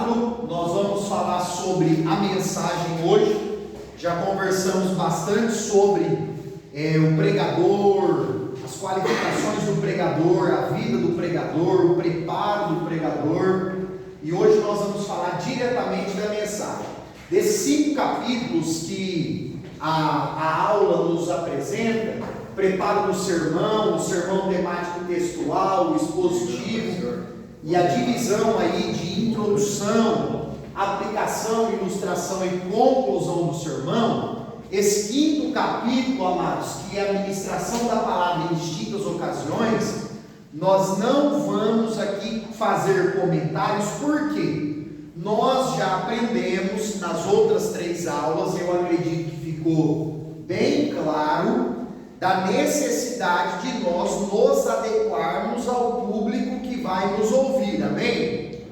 4, nós vamos falar sobre a mensagem hoje. Já conversamos bastante sobre o pregador, as qualificações do pregador, a vida do pregador, o preparo do pregador. E hoje nós vamos falar diretamente da mensagem. Desses 5 capítulos que a aula nos apresenta, preparo do sermão, o sermão temático textual, o expositivo, e a divisão aí de introdução, aplicação, ilustração e conclusão do sermão, esse 5º capítulo, amados, que é a ministração da palavra em distintas ocasiões, nós não vamos aqui fazer comentários, porque nós já aprendemos nas outras 3 aulas, eu acredito que ficou bem claro, da necessidade de nós nos adequarmos ao público que vai nos ouvir, amém?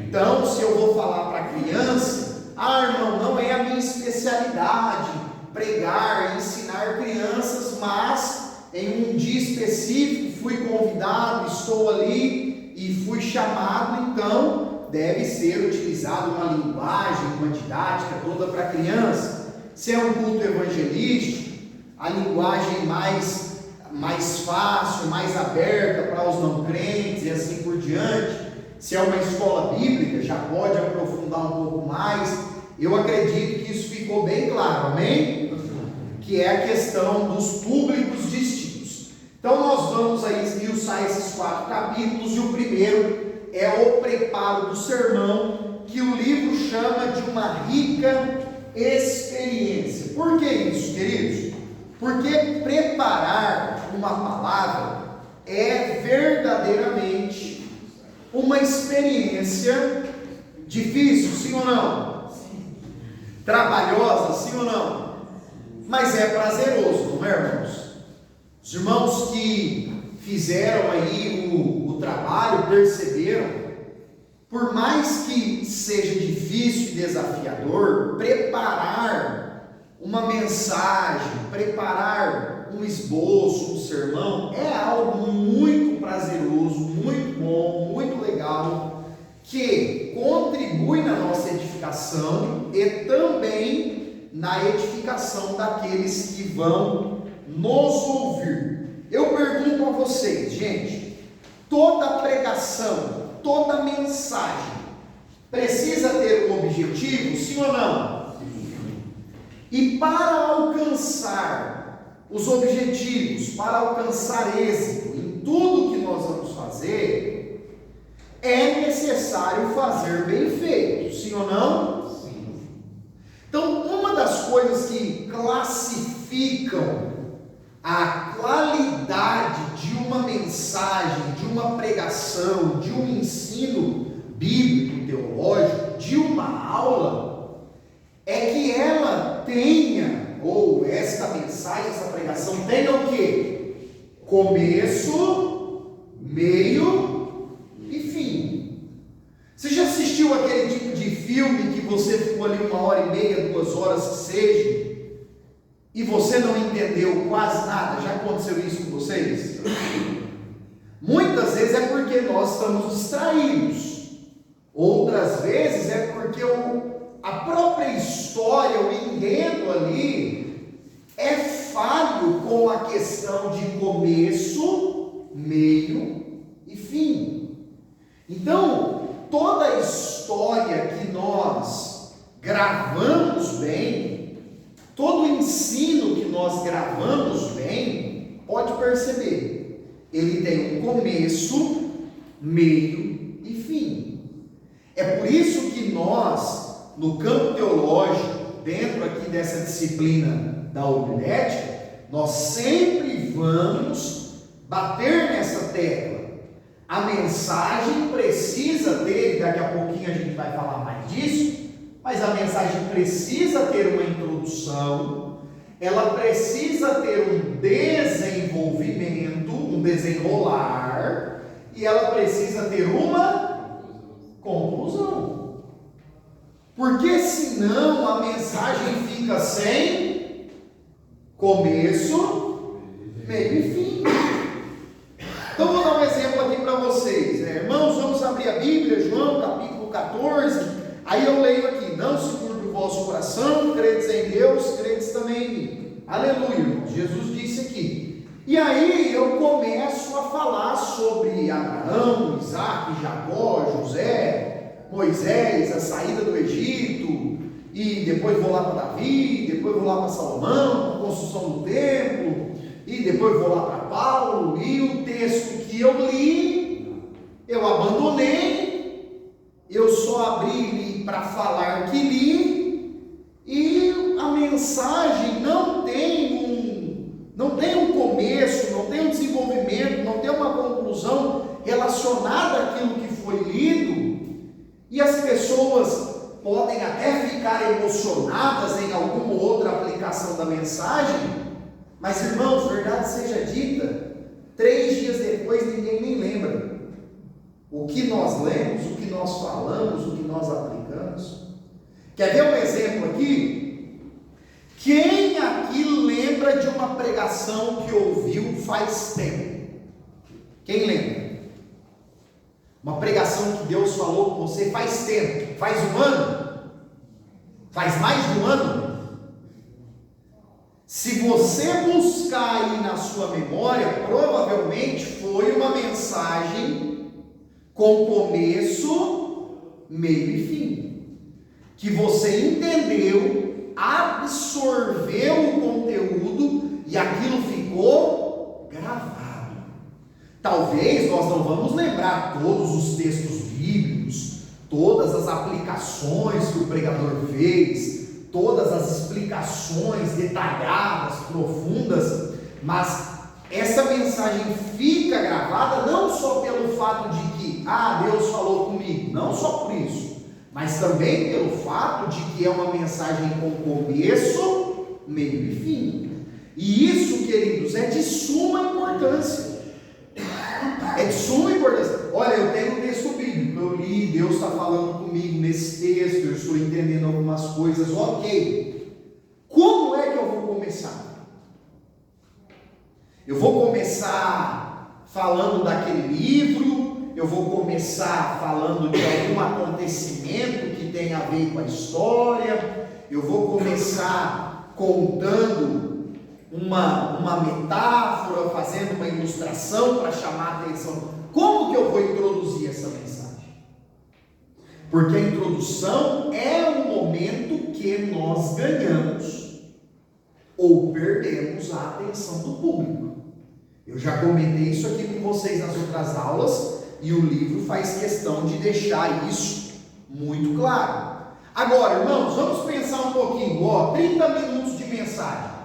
Então, se eu vou falar para a criança, irmão, não é a minha especialidade pregar, ensinar crianças, mas em um dia específico fui convidado, estou ali e fui chamado, então deve ser utilizada uma linguagem, uma didática toda para criança. Se é um culto evangelístico, a linguagem mais fácil, mais aberta para os não crentes e assim por diante. Se é uma escola bíblica, já pode aprofundar um pouco mais. Eu acredito que isso ficou bem claro, amém? Que é a questão dos públicos distintos. Então nós vamos aí esmiuçar esses 4 capítulos, e o primeiro é o preparo do sermão, que o livro chama de uma rica experiência. Por que isso, queridos? Porque preparar uma palavra é verdadeiramente uma experiência difícil, sim ou não? Sim. Trabalhosa, sim ou não? Mas é prazeroso, não é, irmãos? Os irmãos que fizeram aí o trabalho perceberam, por mais que seja difícil e desafiador, preparar uma mensagem, preparar um esboço, um sermão, é algo muito prazeroso, muito bom, muito legal, que contribui na nossa edificação e também na edificação daqueles que vão nos ouvir. Eu pergunto a vocês, gente, toda pregação, toda mensagem precisa ter um objetivo, sim ou não? E para alcançar os objetivos, para alcançar êxito em tudo que nós vamos fazer, é necessário fazer bem feito, sim ou não? Sim. Então, uma das coisas que classificam a qualidade de uma mensagem, de uma pregação, de um ensino bíblico, teológico, de uma aula, é que ela tenha, ou esta mensagem, essa pregação tenha o quê? Começo, meio e fim. Você já assistiu aquele tipo de filme que você ficou ali 1h30, 2 horas que seja, e você não entendeu quase nada? Já aconteceu isso com vocês? Muitas vezes é porque nós estamos distraídos. Outras vezes é porque a própria história, o enredo ali, é falho com a questão de começo, meio e fim. Então, toda a história que nós gravamos bem, todo o ensino que nós gravamos bem, pode perceber, ele tem um começo, meio e fim. É por isso que nós, no campo teológico, dentro aqui dessa disciplina da homilética, nós sempre vamos bater nessa tecla. A mensagem precisa ter, daqui a pouquinho a gente vai falar mais disso, mas a mensagem precisa ter uma introdução, ela precisa ter um desenvolvimento, um desenrolar, e ela precisa ter uma conclusão. Porque senão a mensagem fica sem começo, meio e fim. Então vou dar um exemplo aqui para vocês. Irmãos, vamos abrir a Bíblia, João capítulo 14, Aí eu leio aqui: não se turbe o vosso coração, credes em Deus, credes também em mim. Aleluia, irmãos. Jesus disse aqui. E aí eu começo a falar sobre Abraão, Isaac, Jacó, José, Moisés, a saída do Egito, e depois vou lá para Davi, depois vou lá para Salomão, a construção do templo, e depois vou lá para Paulo, e o texto que eu li, eu abandonei, eu só abri para falar que li, e a mensagem não tem um começo, não tem um desenvolvimento, não tem uma conclusão relacionada àquilo que foi lido, e as pessoas podem até ficar emocionadas em alguma outra aplicação da mensagem, mas irmãos, verdade seja dita, 3 dias depois ninguém nem lembra o que nós lemos, o que nós falamos, o que nós aplicamos. Quer ver um exemplo aqui? Quem aqui lembra de uma pregação que ouviu faz tempo? Quem lembra? Uma pregação que Deus falou com você faz tempo, faz um ano? Faz mais de um ano? Se você buscar aí na sua memória, provavelmente foi uma mensagem com começo, meio e fim, que você entendeu, absorveu o conteúdo e aquilo ficou gravado. Talvez nós não vamos lembrar todos os textos bíblicos, todas as aplicações que o pregador fez, todas as explicações detalhadas, profundas, mas essa mensagem fica gravada não só pelo fato de que, Deus falou comigo, não só por isso, mas também pelo fato de que é uma mensagem com começo, meio e fim. E isso, queridos, é de suma importância. É de suma importância. Olha, eu tenho um texto bíblico, eu li, Deus está falando comigo nesse texto, eu estou entendendo algumas coisas, ok. Como é que eu vou começar? Eu vou começar falando daquele livro, eu vou começar falando de algum acontecimento que tem a ver com a história, eu vou começar contando uma metáfora, fazendo uma ilustração para chamar a atenção. Como que eu vou introduzir essa mensagem? Porque a introdução é o momento que nós ganhamos ou perdemos a atenção do público. Eu já comentei isso aqui com vocês nas outras aulas e o livro faz questão de deixar isso muito claro. Agora, irmãos, vamos pensar um pouquinho. 30 minutos de mensagem.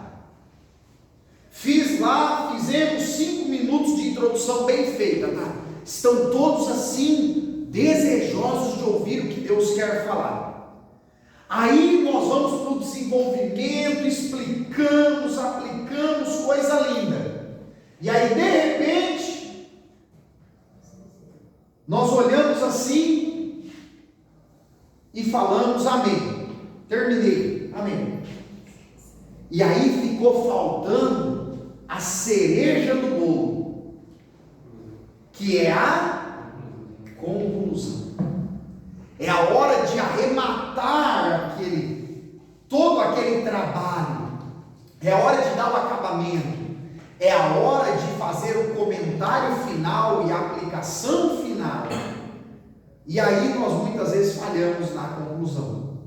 Fizemos 5 minutos de introdução bem feita, tá? Estão todos assim, desejosos de ouvir o que Deus quer falar. Aí nós vamos para o desenvolvimento, explicamos, aplicamos, coisa linda. E aí, de repente, nós olhamos assim e falamos amém. Terminei, amém. E aí ficou faltando a cereja do bolo, que é a conclusão. É a hora de arrematar todo aquele trabalho. É a hora de dar o acabamento. É a hora de fazer o comentário final e a aplicação final. E aí nós muitas vezes falhamos na conclusão.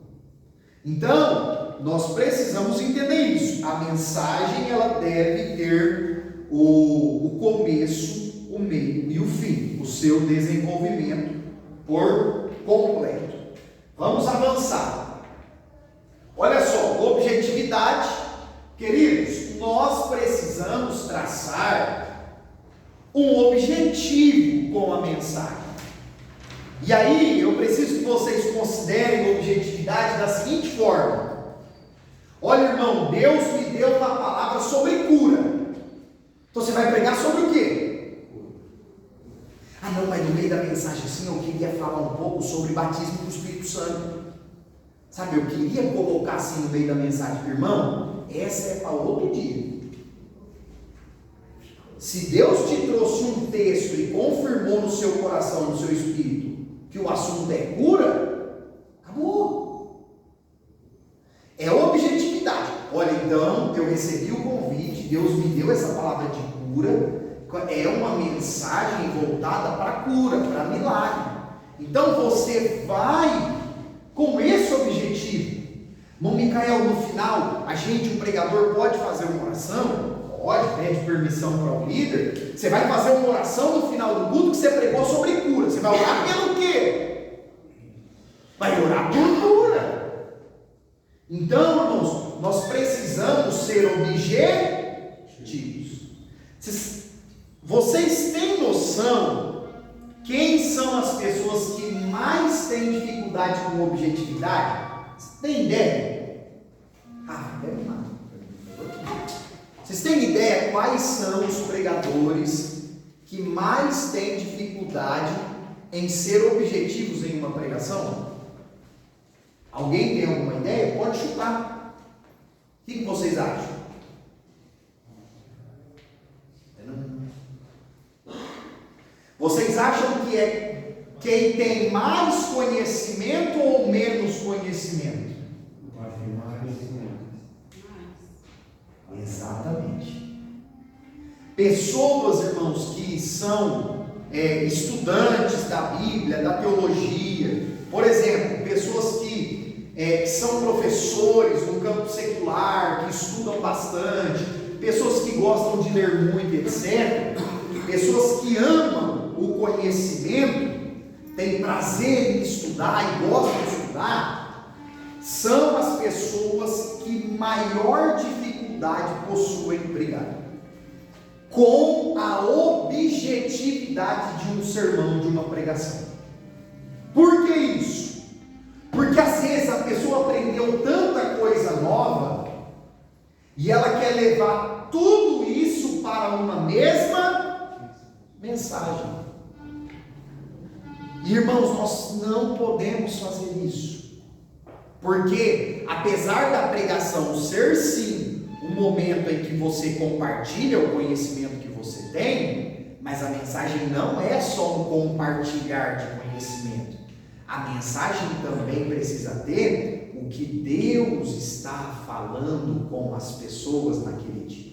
Então, nós precisamos entender isso. A mensagem, ela deve ter o começo, o meio e o fim, o seu desenvolvimento por completo. Vamos avançar. Olha só, objetividade. Queridos, nós precisamos traçar um objetivo com a mensagem. E aí, eu preciso que vocês considerem a objetividade da seguinte forma. Olha, irmão, Deus me deu uma palavra sobre cura. Então você vai pregar sobre o quê? Não, mas no meio da mensagem assim eu queria falar um pouco sobre batismo do Espírito Santo. Sabe, eu queria colocar assim no meio da mensagem. Irmão, essa é para outro dia. Se Deus te trouxe um texto e confirmou no seu coração, no seu espírito, que o assunto é cura, acabou. recebi o convite, Deus me deu essa palavra de cura, é uma mensagem voltada para cura, para milagre. Então você vai com esse objetivo. Irmão Micael, no final, o pregador pode fazer uma oração? Pode, pede permissão para o líder. Você vai fazer uma oração no final do culto que você pregou sobre cura. Você vai orar pelo quê? Vai orar por cura. Então, irmãos, nós precisamos ser objetivos. Vocês têm noção quem são as pessoas que mais têm dificuldade com objetividade? Você tem ideia? Deve mais. Vocês têm ideia quais são os pregadores que mais têm dificuldade em ser objetivos em uma pregação? Alguém tem alguma ideia? Pode chutar. O que vocês acham? Vocês acham que é quem tem mais conhecimento ou menos conhecimento? Exatamente. Pessoas, irmãos, que são estudantes da Bíblia, da teologia, por exemplo, pessoas que são professores no campo secular, que estudam bastante, pessoas que gostam de ler muito, etc., pessoas que amam o conhecimento, têm prazer em estudar e gostam de estudar, são as pessoas que maior dificuldade possuem em pregar, com a objetividade de um sermão, de uma pregação. Por que isso? Porque às vezes a pessoa aprendeu tanta coisa nova e ela quer levar tudo isso para uma mesma mensagem. Irmãos, nós não podemos fazer isso, porque apesar da pregação ser sim um momento em que você compartilha o conhecimento que você tem, mas a mensagem não é só um compartilhar de conhecimento. A mensagem também precisa ter o que Deus está falando com as pessoas naquele dia.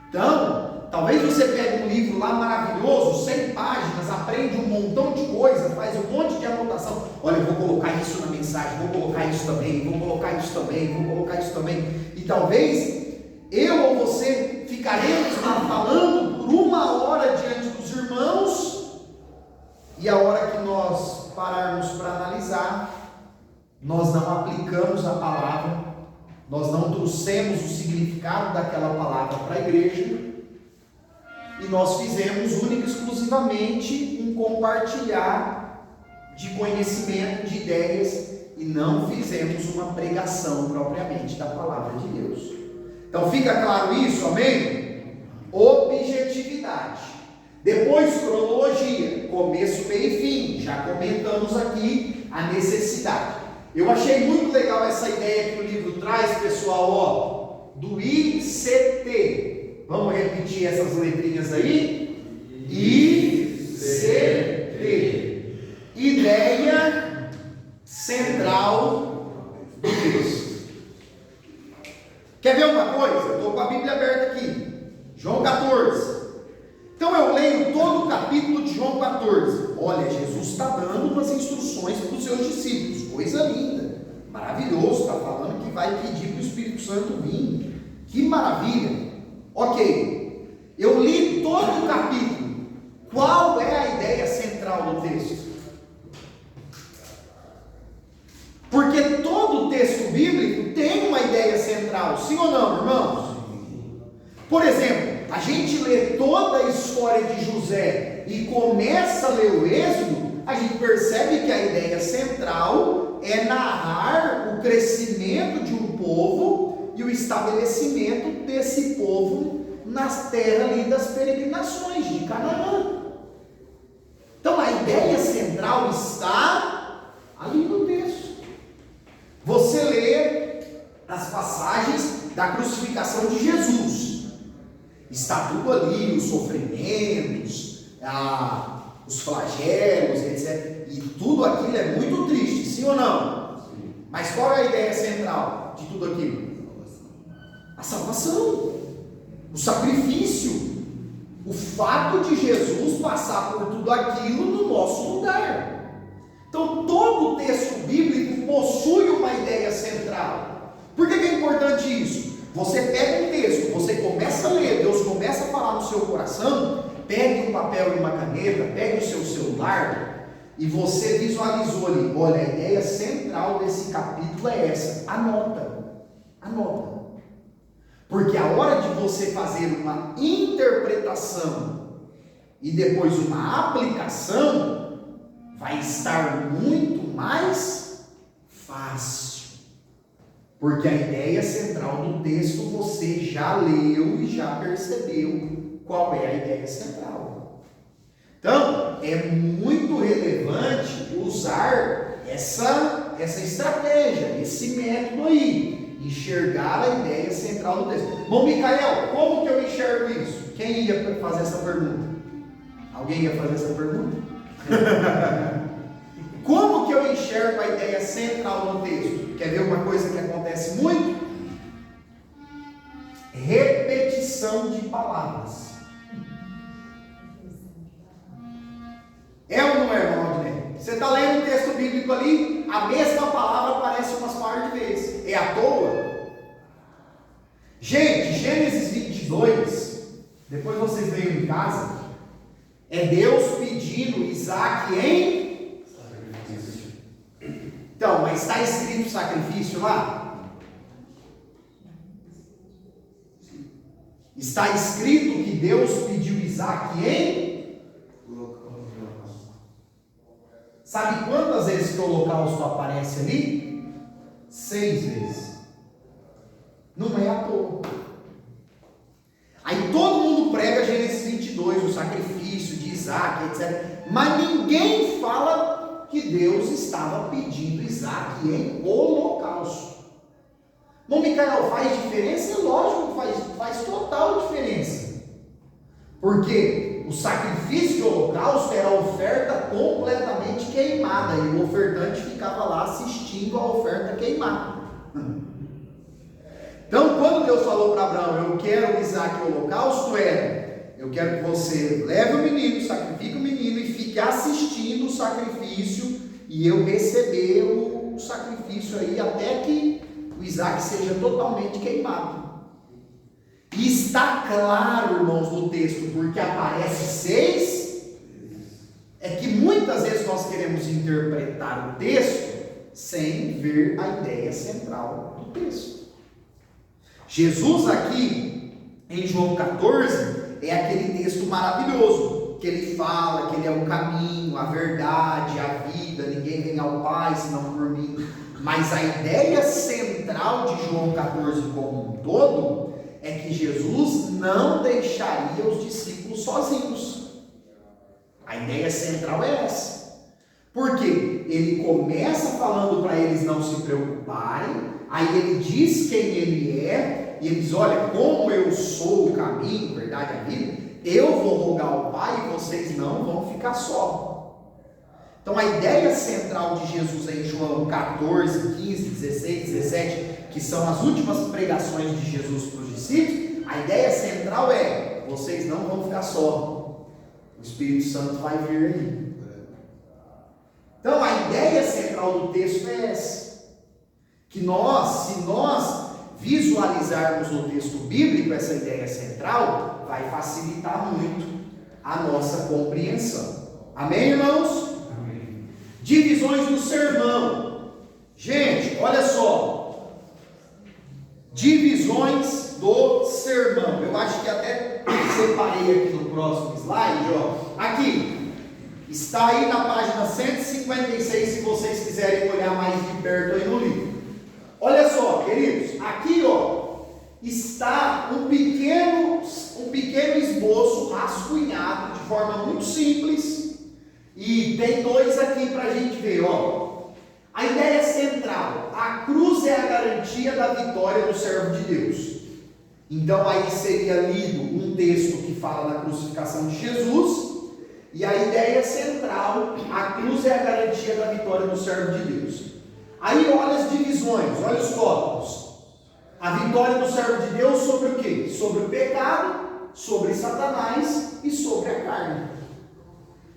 Então, talvez você pegue um livro lá maravilhoso, 100 páginas, aprende um montão de coisa, faz um monte de anotação. Olha, eu vou colocar isso na mensagem, vou colocar isso também, vou colocar isso também, vou colocar isso também. E talvez eu ou você ficaremos lá falando por 1 hora diante dos irmãos, e a hora que nós pararmos para analisar, nós não aplicamos a palavra, nós não trouxemos o significado daquela palavra para a igreja, e nós fizemos única e exclusivamente um compartilhar de conhecimento, de ideias, e não fizemos uma pregação propriamente da palavra de Deus. Então fica claro isso, amém? Objetividade. Depois cronologia, começo, meio e fim. Já comentamos aqui a necessidade. Eu achei muito legal essa ideia que o livro traz, pessoal, do ICT. Vamos repetir essas letrinhas aí? ICT. Ideia central do texto. Quer ver uma coisa? Eu estou com a Bíblia aberta aqui. João 14. Então eu leio todo o capítulo de João 14. Olha, Jesus está dando umas instruções para os seus discípulos. Coisa linda. Maravilhoso. Está falando que vai pedir para o Espírito Santo vir. Que maravilha. Ok. Eu li todo o capítulo. Qual é a ideia central do texto? Porque todo o texto bíblico tem uma ideia central. Sim ou não, irmãos? Por exemplo, a gente lê toda a história de José e começa a ler o Êxodo, a gente percebe que a ideia central é narrar o crescimento de um povo e o estabelecimento desse povo nas terras ali das peregrinações de Canaã. Então a ideia central está ali no texto. Você lê as passagens da crucificação de Jesus. Está tudo ali, os sofrimentos, os flagelos, etc. E tudo aquilo é muito triste, sim ou não? Sim. Mas qual é a ideia central de tudo aquilo? A salvação, o sacrifício, o fato de Jesus passar por tudo aquilo no nosso lugar. Então todo o texto bíblico possui uma ideia central. Por que é importante isso? Você pega um texto, você começa a ler, Deus começa a falar no seu coração, pegue um papel e uma caneta, pegue o seu celular e você visualizou ali, olha, a ideia central desse capítulo é essa. Anota. Porque a hora de você fazer uma interpretação e depois uma aplicação, vai estar muito mais fácil. Porque a ideia central do texto você já leu e já percebeu qual é a ideia central. Então, é muito relevante usar essa estratégia, esse método aí, enxergar a ideia central do texto. Bom, Micael, como que eu enxergo isso? Quem ia fazer essa pergunta? Alguém ia fazer essa pergunta? Como que eu enxergo a ideia central no texto? Quer ver uma coisa que acontece muito? Repetição de palavras. É ou não é, irmão Rodney? Você está lendo o texto bíblico ali, a mesma palavra aparece umas par de vezes. É à toa? Gente, Gênesis 22, depois vocês veem em casa, é Deus pedindo Isaac em... Então, mas está escrito sacrifício lá? Está escrito que Deus pediu Isaac em? Sabe quantas vezes que o holocausto aparece ali? 6 vezes. Não é à toa. Aí todo mundo prega Gênesis 22, o sacrifício de Isaac, etc. Mas ninguém fala que Deus estava pedindo Isaac em holocausto. Bom, Micael, faz diferença? É lógico que faz total diferença. Porque o sacrifício de holocausto era a oferta completamente queimada, e o ofertante ficava lá assistindo a oferta queimada. Então, quando Deus falou para Abraão, eu quero Isaac em holocausto, eu quero que você leve o menino, sacrifique o menino e fique assistindo o sacrifício, e eu receber o sacrifício aí até que o Isaac seja totalmente queimado. E está claro, irmãos, no texto, porque aparece 6, é que muitas vezes nós queremos interpretar o texto sem ver a ideia central do texto. Jesus aqui, em João 14, é aquele texto maravilhoso, que ele fala que ele é o caminho, a verdade, a vida, ninguém vem ao Pai senão por mim. Mas a ideia central de João 14 como um todo é que Jesus não deixaria os discípulos sozinhos. A ideia central é essa. Porque ele começa falando para eles não se preocuparem, aí ele diz quem ele é, e ele diz, olha, como eu sou o caminho, a verdade e a vida, eu vou rogar ao Pai e vocês não vão ficar só. Então a ideia central de Jesus em João 14, 15, 16, 17, que são as últimas pregações de Jesus para os discípulos, a ideia central é, vocês não vão ficar só, o Espírito Santo vai vir aí. Então a ideia central do texto é essa, que se nós visualizarmos no texto bíblico essa ideia central, vai facilitar muito a nossa compreensão. Amém, irmãos? Amém. Divisões do sermão. Gente, olha só. Divisões do sermão. Eu acho que até separei aqui no próximo slide, ó. Aqui. Está aí na página 156, se vocês quiserem olhar mais de perto aí no livro. Olha só, queridos, aqui ó, está um pequeno esboço rascunhado de forma muito simples, e tem 2 aqui para a gente ver, ó. A ideia central, a cruz é a garantia da vitória do servo de Deus. Então aí seria lido um texto que fala da crucificação de Jesus, e a ideia central, a cruz é a garantia da vitória do servo de Deus. Aí olha as divisões, olha os tópicos. A vitória do servo de Deus sobre o quê? Sobre o pecado, sobre Satanás e sobre a carne.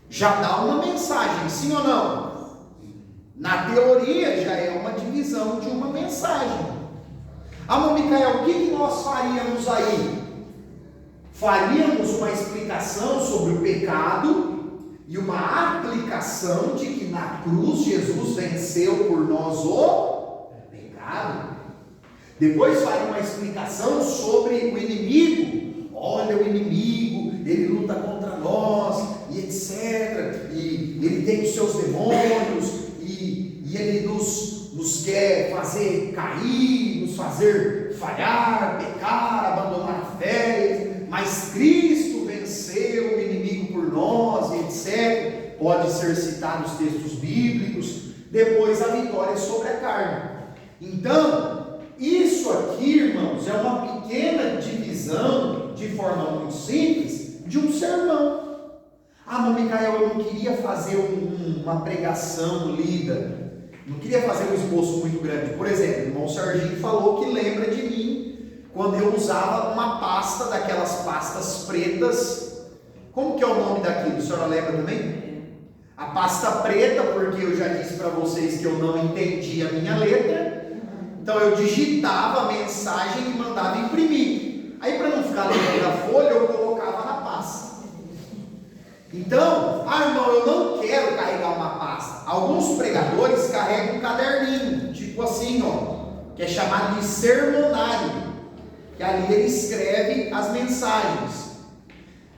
Já dá uma mensagem, sim ou não? Na teoria já é uma divisão de uma mensagem. Amor Micael, o que nós faríamos aí? Faríamos uma explicação sobre o pecado e uma aplicação de que na cruz Jesus venceu por nós o pecado. Depois faria uma explicação sobre o inimigo. Olha, o inimigo, ele luta contra nós, e etc. E ele tem os seus demônios, e ele nos quer fazer cair, nos fazer falhar, pecar, abandonar a fé. Mas Cristo venceu o inimigo por nós, etc. Pode ser citado os textos bíblicos. Depois a vitória sobre a carne. Então, isso aqui, irmãos, é uma pequena divisão, de forma muito simples, de um sermão. Mas Micael, eu não queria fazer uma pregação lida, não queria fazer um esboço muito grande. Por exemplo, o irmão Serginho falou que lembra de mim, quando eu usava uma pasta, daquelas pastas pretas. Como que é o nome daquilo? A senhora lembra também? A pasta preta, porque eu já disse para vocês que eu não entendi a minha letra. Então eu digitava a mensagem e mandava imprimir. Aí, para não ficar lendo a folha, eu colocava na pasta. Então, irmão, eu não quero carregar uma pasta. Alguns pregadores carregam um caderninho, tipo assim, que é chamado de sermonário, que ali ele escreve as mensagens.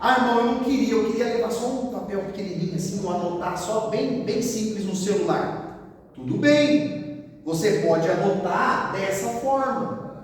Irmão, eu não queria, eu queria levar só um papel pequenininho assim, anotar só bem simples no celular. Tudo bem. Você pode anotar dessa forma,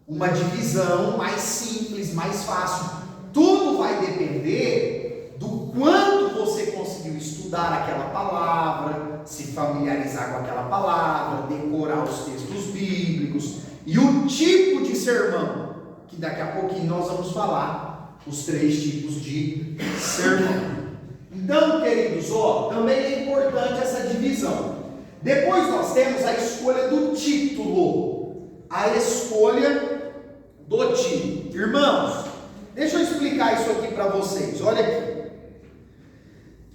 uma divisão mais simples, mais fácil. Tudo vai depender do quanto você conseguiu estudar aquela palavra, se familiarizar com aquela palavra, decorar os textos bíblicos e o tipo de sermão, que daqui a pouquinho nós vamos falar os 3 tipos de sermão. Então, queridos, também é importante essa divisão. Depois nós temos a escolha do título. A escolha do título. Irmãos, deixa eu explicar isso aqui para vocês. Olha aqui.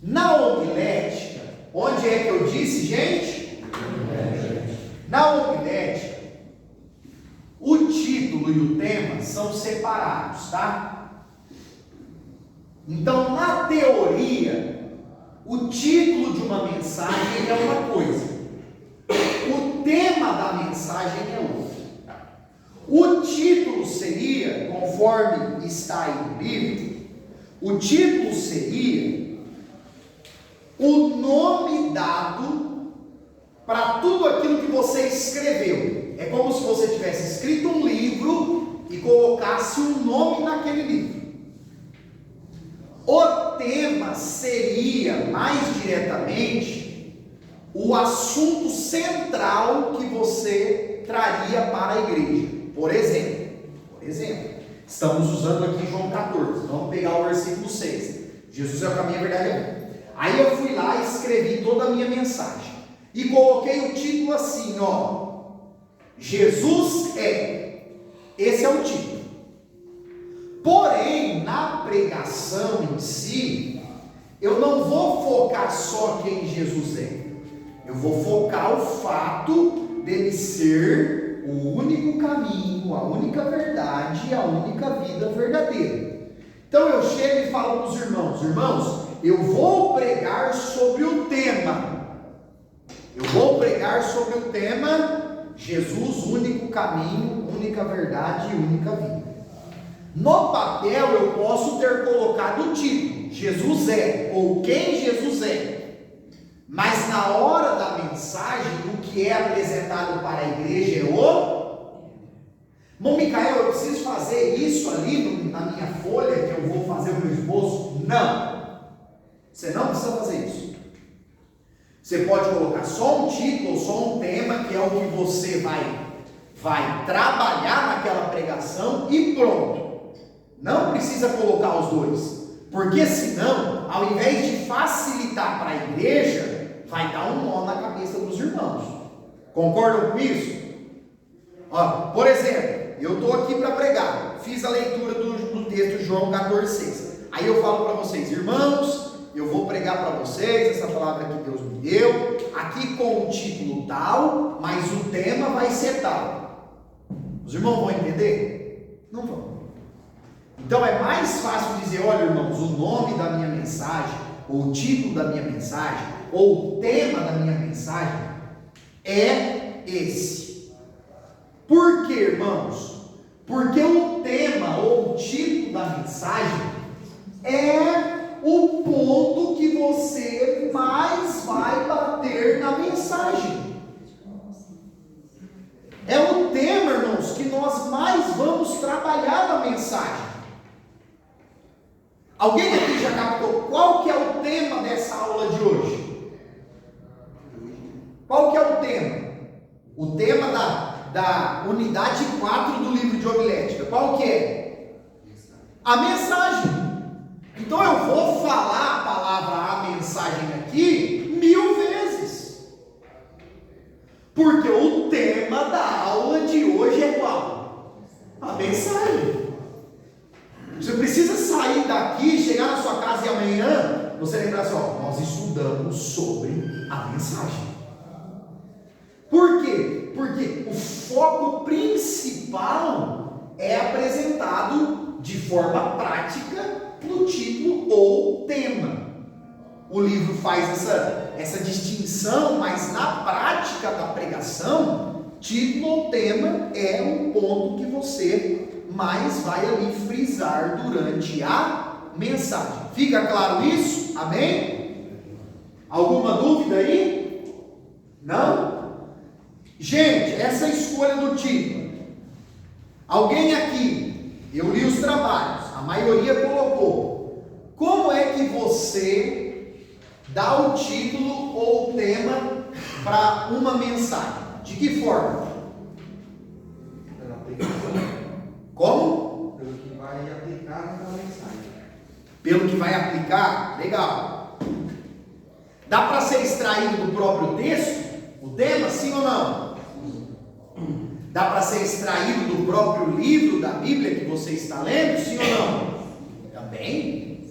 Na homilética, onde é que eu disse, gente? Na homilética, o título e o tema são separados, tá? Então, na teoria, o título de uma mensagem é uma coisa. O tema da mensagem é outro. O título seria, conforme está aí no livro, o título seria o nome dado para tudo aquilo que você escreveu. É como se você tivesse escrito um livro e colocasse um nome naquele livro. O tema seria, mais diretamente, o assunto central que você traria para a igreja. Por exemplo, estamos usando aqui João 14, vamos pegar o versículo 6. Jesus é o caminho, a verdade e a vida. Aí eu fui lá e escrevi toda a minha mensagem. E coloquei o título assim, Jesus é. Esse é o título. Porém, na pregação em si, eu não vou focar só quem Jesus é. Eu vou focar o fato dele ser o único caminho, a única verdade e a única vida verdadeira. Então eu chego e falo para os irmãos, eu vou pregar sobre o tema. Jesus, único caminho, única verdade e única vida. No papel eu posso ter colocado o título, Jesus é, ou quem Jesus é. Mas na hora da mensagem, o que é apresentado para a igreja é o... Irmão Micael, eu preciso fazer isso ali na minha folha, que eu vou fazer o meu esboço? Não. Você não precisa fazer isso. Você pode colocar só um título, ou só um tema, que é o que você vai trabalhar naquela pregação e pronto. Não precisa colocar os dois. Porque senão, ao invés de facilitar para a igreja, vai dar um nó na cabeça dos irmãos. Concordam com isso? Por exemplo, eu estou aqui para pregar, fiz a leitura do texto de João 14,6. Aí eu falo para vocês, irmãos, eu vou pregar para vocês essa palavra que Deus me deu, aqui com o título tal, mas o tema vai ser tal. Os irmãos vão entender? Não vão. Então é mais fácil dizer, olha irmãos, o nome da minha mensagem, ou o título da minha mensagem, ou o tema da minha mensagem é esse. Por quê, irmãos? Porque o tema ou o título da mensagem é o ponto que você mais vai bater na mensagem. É o tema, irmãos, que nós mais vamos trabalhar na mensagem. Alguém aqui já captou qual que é o tema dessa aula de hoje? Qual que é o tema? O tema da unidade 4 do livro de homilética. Qual que é? A mensagem. Então eu vou falar a palavra a mensagem aqui 1000 vezes. Porque o tema da aula de hoje é qual? A mensagem. Você precisa sair daqui, chegar na sua casa e amanhã você lembrar assim, ó, nós estudamos sobre a mensagem. Por quê? Porque o foco principal é apresentado de forma prática no título ou tema. O livro faz essa distinção, mas na prática da pregação, título ou tema é um ponto que você mais vai ali frisar durante a mensagem. Fica claro isso? Amém? Alguma dúvida aí? Não? Gente, essa escolha do título. Alguém aqui, eu li os trabalhos, a maioria colocou. Como é que você dá o título ou o tema para uma mensagem? De que forma? Como? Pelo que vai aplicar na mensagem. Pelo que vai aplicar? Legal. Dá para ser extraído do próprio texto? O tema, sim ou não? Dá para ser extraído do próprio livro da Bíblia que você está lendo? Sim ou não? Também.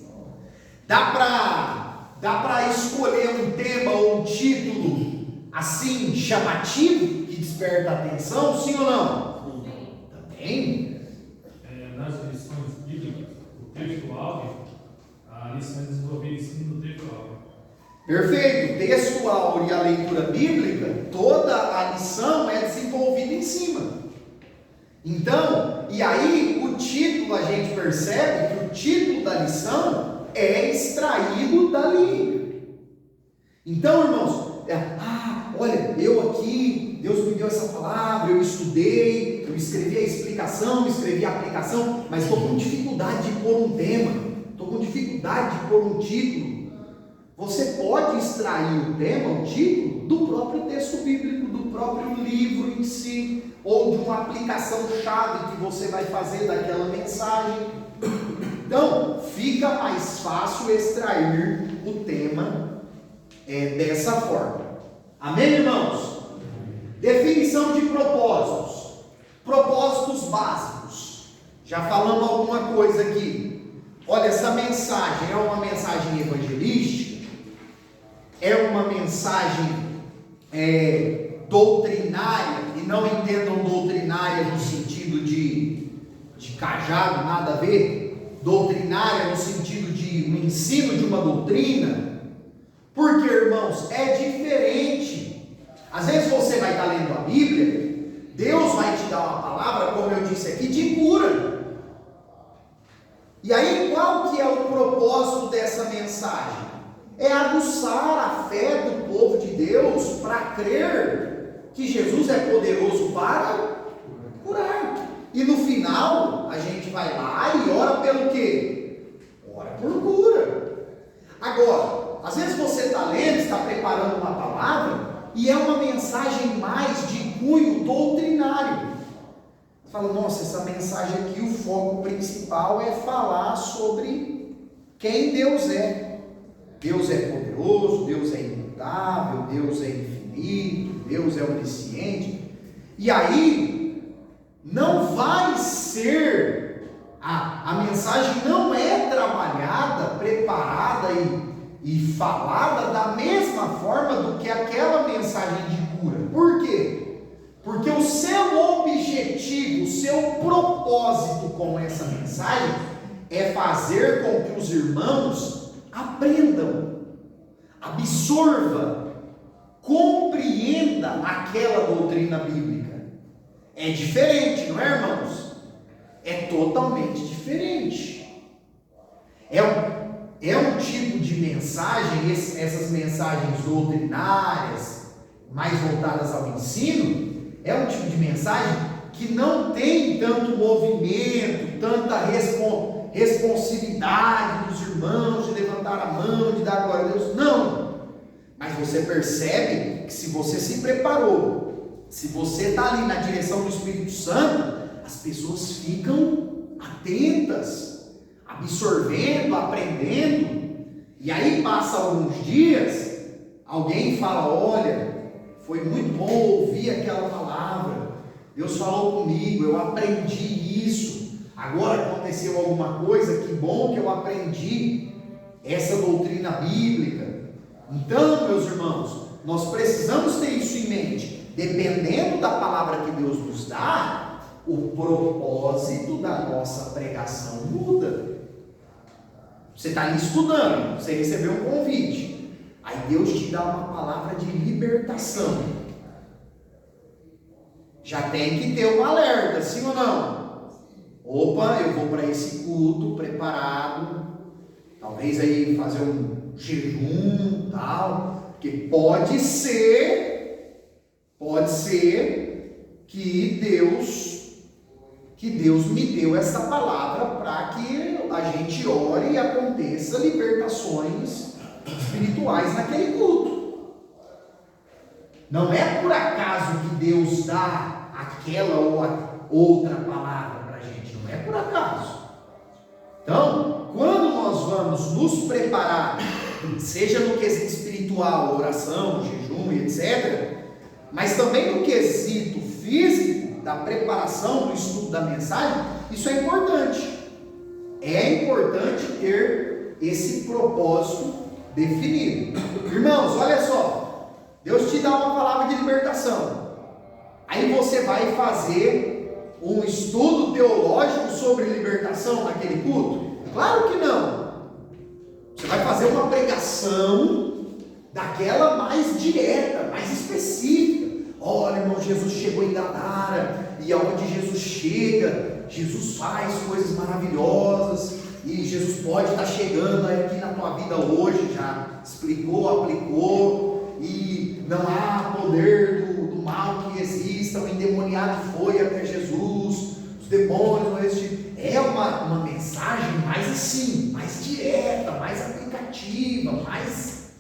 Dá para escolher um tema ou um título assim chamativo que desperta a atenção? Sim ou não? Também. Nas lições bíblicas, o textual, a lição é desenvolvida em cima do textual. Perfeito. O texto áureo e a leitura bíblica, toda a lição é desenvolvida em cima. Então, e aí o título, a gente percebe que o título da lição é extraído dali. Então, irmãos, olha, eu aqui, Deus me deu essa palavra, eu estudei, eu escrevi a explicação, escrevi a aplicação, mas estou com dificuldade de pôr um tema, estou com dificuldade de pôr um título. Você pode extrair o tema, o título, do próprio texto bíblico, do próprio livro em si, ou de uma aplicação-chave que você vai fazer daquela mensagem. Então, fica mais fácil extrair o tema dessa forma. Amém, irmãos? Definição de propósitos. Propósitos básicos. Já falamos alguma coisa aqui. Olha, essa mensagem é uma mensagem evangelística? É uma mensagem doutrinária, e não entendam doutrinária no sentido de cajado, nada a ver, doutrinária no sentido de um ensino de uma doutrina, porque, irmãos, é diferente. Às vezes você vai estar lendo a Bíblia, Deus vai te dar uma palavra, como eu disse aqui, de cura. E aí, qual que é o propósito dessa mensagem? É aguçar a fé do povo de Deus para crer que Jesus é poderoso para curar. E no final, a gente vai lá e ora pelo quê? Ora por cura. Agora, às vezes você está lendo, está preparando uma palavra, e é uma mensagem mais de cunho doutrinário. Você fala, nossa, essa mensagem aqui, o foco principal é falar sobre quem Deus é. Deus é poderoso, Deus é imutável, Deus é infinito, Deus é onisciente. E aí, não vai ser, a mensagem não é trabalhada, preparada e falada da mesma forma do que aquela mensagem de cura. Por quê? Porque o seu objetivo, o seu propósito com essa mensagem é fazer com que os irmãos aprendam, absorvam, compreenda aquela doutrina bíblica. É diferente, não é, irmãos? É totalmente diferente. É um tipo de mensagem, essas mensagens doutrinárias, mais voltadas ao ensino, é um tipo de mensagem que não tem tanto movimento, tanta responsividade dos irmãos de levantar a mão, de dar glória a Deus. Não. Mas você percebe que se você se preparou, se você está ali na direção do Espírito Santo, as pessoas ficam atentas, absorvendo, aprendendo. E aí passa alguns dias, alguém fala: olha, foi muito bom ouvir aquela palavra, Deus falou comigo, eu aprendi isso, agora aconteceu alguma coisa, que bom que eu aprendi essa doutrina bíblica. Então, meus irmãos, nós precisamos ter isso em mente. Dependendo da palavra que Deus nos dá, o propósito da nossa pregação muda. Você está ali estudando, você recebeu um convite, aí Deus te dá uma palavra de libertação. Já tem que ter um alerta, sim ou não? Opa, eu vou para esse culto preparado, talvez aí fazer um jejum, tal, porque pode ser que Deus me deu essa palavra para que a gente ore e aconteça libertações espirituais naquele culto. Não é por acaso que Deus dá aquela ou a outra palavra para a gente, não é por acaso. Então, quando nós vamos nos preparar, seja no quesito espiritual, oração, jejum e etc., mas também no quesito físico, da preparação, do estudo da mensagem, isso é importante. É importante ter esse propósito definido. Irmãos, olha só, Deus te dá uma palavra de libertação, aí você vai fazer um estudo teológico sobre libertação naquele culto? Claro que não. Você vai fazer uma pregação daquela mais direta, mais específica. Olha, irmão, Jesus chegou em Gadara, e aonde Jesus chega, Jesus faz coisas maravilhosas, e Jesus pode estar chegando aqui na tua vida hoje, já explicou, aplicou, e não há poder do mal que exista, o endemoniado foi até Jesus, os demônios não existem. É uma mensagem mais assim, mais direta, mais aplicativa, mais,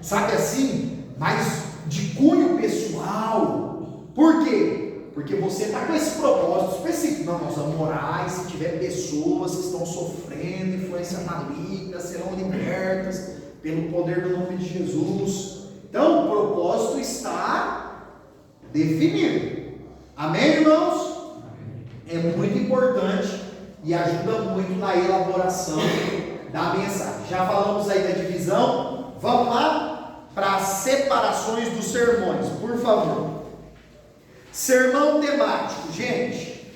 sabe assim, mais de cunho pessoal. Por quê? Porque você está com esse propósito específico. Não, nós vamos orar, e se tiver pessoas que estão sofrendo influência maligna, serão libertas pelo poder do nome de Jesus. Então o propósito está definido. Amém, irmãos? É muito importante e ajuda muito na elaboração da mensagem. Já falamos aí da divisão. Vamos lá para as separações dos sermões, por favor. Sermão temático, gente,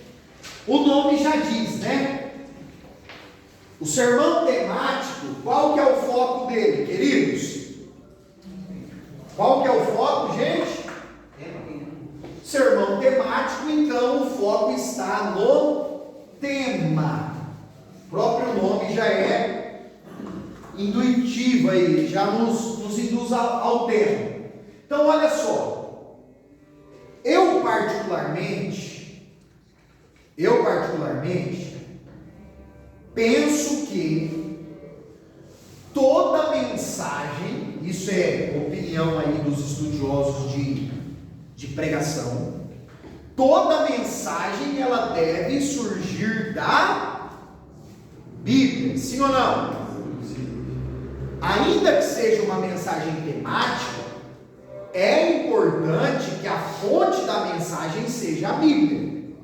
o nome já diz, né? O sermão temático, qual que é o foco dele, queridos? Qual que é o foco, gente? Sermão temático, então o foco está no tema. O próprio nome já é intuitivo aí, já nos induz ao tema. Então olha só, eu particularmente penso que toda mensagem, isso é opinião aí dos estudiosos de pregação, toda mensagem ela deve surgir da Bíblia, sim ou não? Ainda que seja uma mensagem temática, é importante que a fonte da mensagem seja a Bíblia.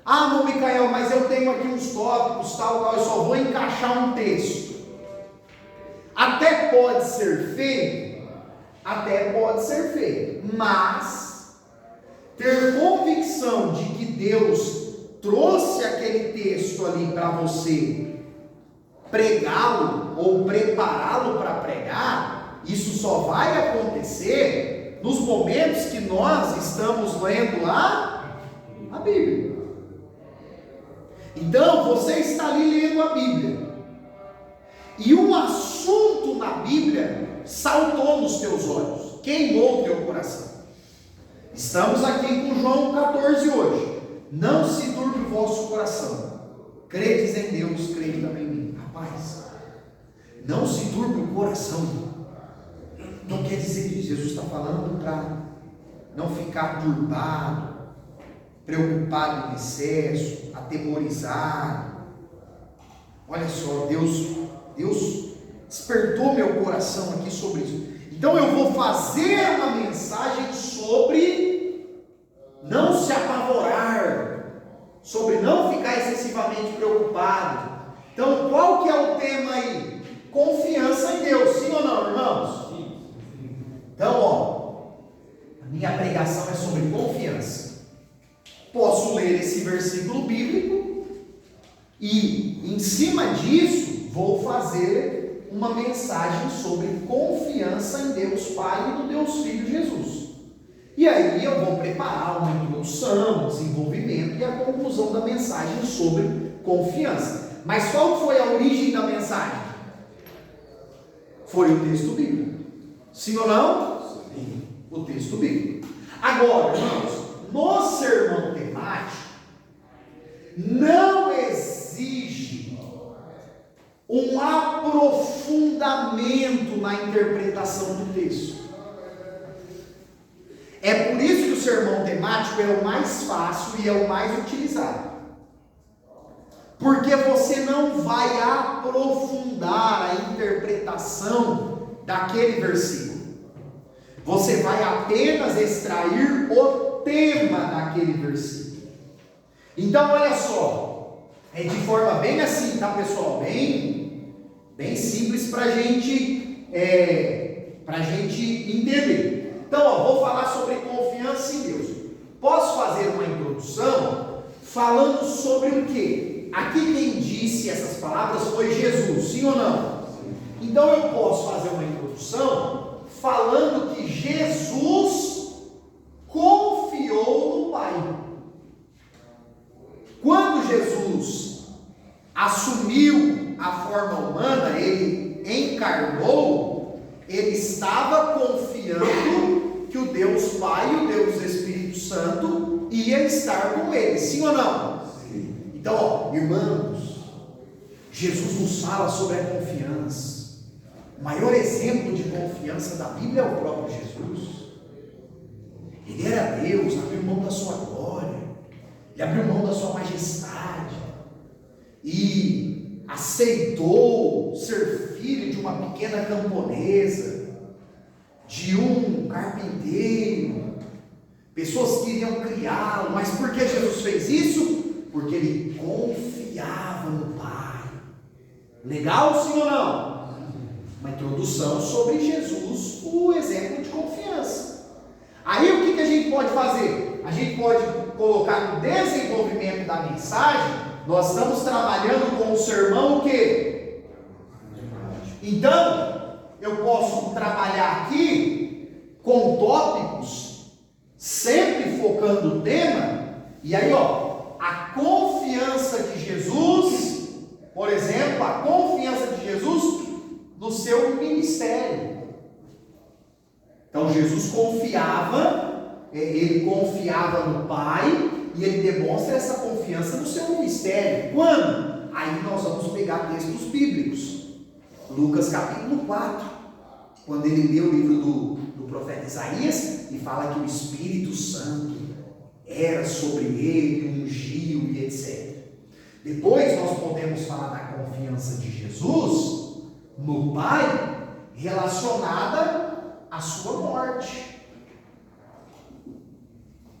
Ah, irmão Micael, mas eu tenho aqui uns tópicos, tal, eu só vou encaixar um texto. Até pode ser feito, mas ter convicção de que Deus trouxe aquele texto ali para você pregá-lo ou prepará-lo para pregar, isso só vai acontecer nos momentos que nós estamos lendo a Bíblia. Então, você está ali lendo a Bíblia, e um assunto na Bíblia saltou nos teus olhos, queimou o teu coração. Estamos aqui com João 14 hoje. Não se turbe o vosso coração. Credes em Deus, crede também em mim. Rapaz, não se turbe o coração. Não quer dizer que Jesus está falando para não ficar turbado, preocupado em excesso, atemorizado. Olha só, Deus despertou meu coração aqui sobre isso. Então eu vou fazer uma mensagem sobre não se apavorar, sobre não ficar excessivamente preocupado. Então qual que é o tema aí? Confiança em Deus, sim ou não, irmãos? Sim. Então, a minha pregação é sobre confiança. Posso ler esse versículo bíblico e, em cima disso, vou fazer uma mensagem sobre confiança em Deus Pai e no Deus Filho Jesus. E aí eu vou preparar uma introdução, desenvolvimento e a conclusão da mensagem sobre confiança. Mas qual foi a origem da mensagem? Foi o texto bíblico. Sim ou não? Sim. O texto bíblico. Agora, irmãos, no sermão temático, não exige um aprofundamento na interpretação do texto. É por isso que o sermão temático é o mais fácil e é o mais utilizado. Porque você não vai aprofundar a interpretação daquele versículo. Você vai apenas extrair o tema daquele versículo. Então, olha só, é de forma bem assim, tá, pessoal? Bem simples para a gente entender. Então, vou falar sobre confiança em Deus. Posso fazer uma introdução falando sobre o quê? Aqui quem disse essas palavras foi Jesus, sim ou não? Sim. Então eu posso fazer uma introdução falando que Jesus confiou no Pai. Quando Jesus assumiu a forma humana, ele encarnou, ele estava confiando que o Deus Pai e o Deus Espírito Santo ia estar com ele, sim ou não? Então, irmãos, Jesus nos fala sobre a confiança. O maior exemplo de confiança da Bíblia é o próprio Jesus. Ele era Deus, abriu mão da sua glória, ele abriu mão da sua majestade e aceitou ser filho de uma pequena camponesa, de um carpinteiro. Pessoas queriam criá-lo, mas por que Jesus fez isso? Porque ele confiava no Pai. Legal, sim ou não? Uma introdução sobre Jesus, o exemplo de confiança. Aí o que a gente pode fazer? A gente pode colocar no desenvolvimento da mensagem. Nós estamos trabalhando com o sermão o quê? Então, eu posso trabalhar aqui com tópicos, sempre focando o tema. E aí, a confiança de Jesus, por exemplo, a confiança de Jesus no seu ministério. Então Jesus ele confiava no Pai e ele demonstra essa confiança no seu ministério. Quando? Aí nós vamos pegar textos bíblicos. Lucas capítulo 4, quando ele lê o livro do profeta Isaías e fala que o Espírito Santo era sobre ele, ungiu e etc. Depois nós podemos falar da confiança de Jesus no Pai relacionada à sua morte.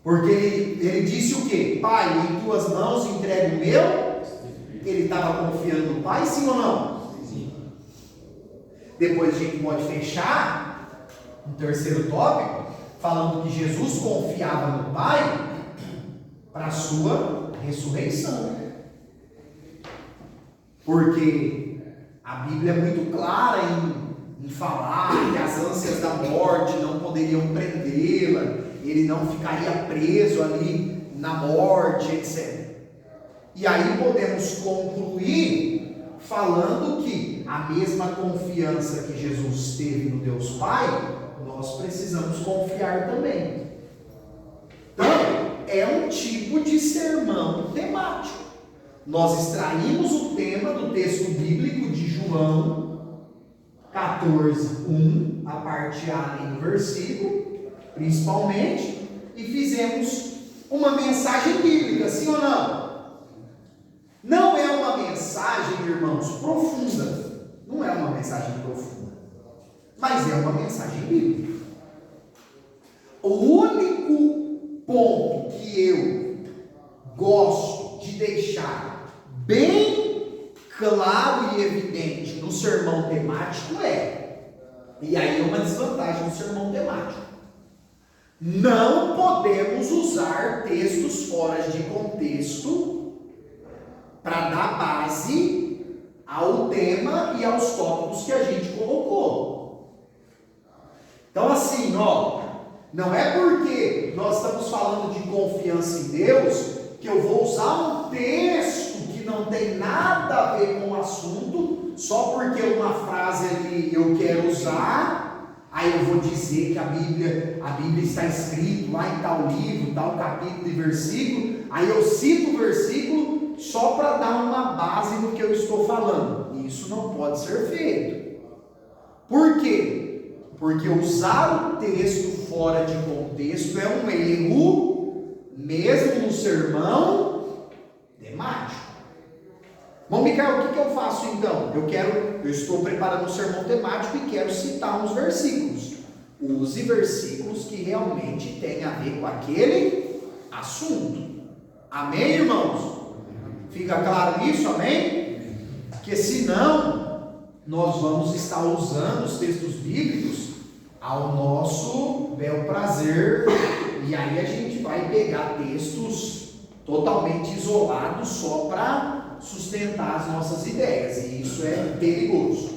Porque ele disse o quê? Pai, em tuas mãos entrego o meu. Ele estava confiando no Pai, sim ou não? Sim. Depois a gente pode fechar um terceiro tópico, falando que Jesus confiava no Pai para a sua ressurreição. Porque a Bíblia é muito clara em falar que as ânsias da morte não poderiam prendê-la, ele não ficaria preso ali na morte, etc. E aí podemos concluir falando que a mesma confiança que Jesus teve no Deus Pai, nós precisamos confiar também. Então, é um tipo de sermão temático. Nós extraímos o tema do texto bíblico de João 14:1, a parte A do versículo, principalmente, e fizemos uma mensagem bíblica, sim ou não? Não é uma mensagem, irmãos, profunda. Não é uma mensagem profunda. Mas é uma mensagem bíblica. O único ponto que eu gosto de deixar bem claro e evidente no sermão temático e aí é uma desvantagem do sermão temático, não podemos usar textos fora de contexto para dar base ao tema e aos tópicos que a gente colocou. Então assim, não é porque nós estamos falando de confiança em Deus que eu vou usar um texto que não tem nada a ver com o assunto, só porque uma frase ali eu quero usar, aí eu vou dizer que a Bíblia está escrito lá em tal livro, tal capítulo e versículo, aí eu cito o versículo só para dar uma base no que eu estou falando. Isso não pode ser feito. Por quê? Porque usar o texto fora de contexto é um erro, mesmo no sermão temático. Bom, Micael, o que eu faço então? Eu estou preparando um sermão temático e quero citar uns versículos. Use versículos que realmente têm a ver com aquele assunto. Amém, irmãos? Fica claro isso, amém? Porque senão nós vamos estar usando os textos bíblicos ao nosso bel prazer, e aí a gente vai pegar textos totalmente isolados só para sustentar as nossas ideias, e isso é perigoso.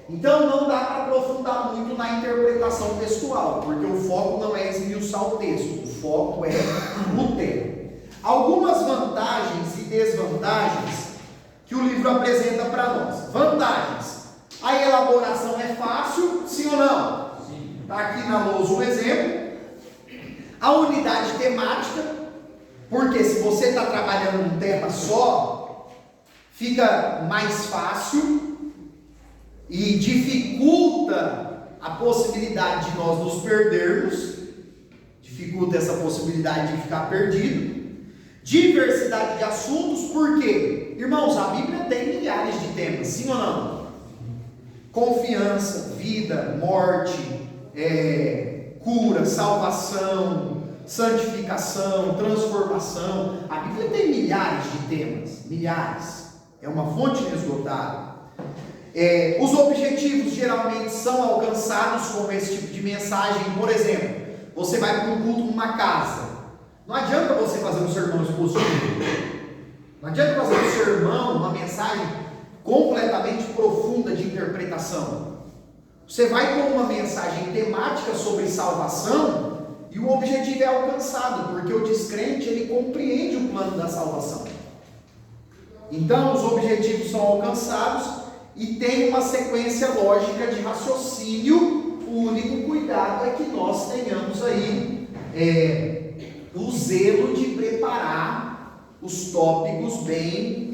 Então não dá para aprofundar muito na interpretação textual, porque o foco não é esmiuçar o texto, o foco é o tema. Algumas vantagens e desvantagens que o livro apresenta para nós. Vantagens: a elaboração é fácil, sim ou não? Sim. Está aqui na lousa um exemplo. A unidade temática, porque se você está trabalhando num tema só, fica mais fácil e dificulta a possibilidade de nós nos perdermos, dificulta essa possibilidade de ficar perdido. Diversidade de assuntos, por quê? Irmãos, a Bíblia tem milhares de temas, sim ou não? Confiança, vida, morte, cura, salvação, santificação, transformação. A Bíblia tem milhares de temas, milhares. É uma fonte inesgotável. Os objetivos geralmente são alcançados com esse tipo de mensagem. Por exemplo, você vai para um culto numa casa. Não adianta você fazer um sermão expositivo. Não adianta fazer um sermão, uma mensagem completamente profunda de interpretação. Você vai com uma mensagem temática sobre salvação e o objetivo é alcançado, porque o descrente ele compreende o plano da salvação. Então os objetivos são alcançados e tem uma sequência lógica de raciocínio. O único cuidado é que nós tenhamos aí o zelo de preparar os tópicos bem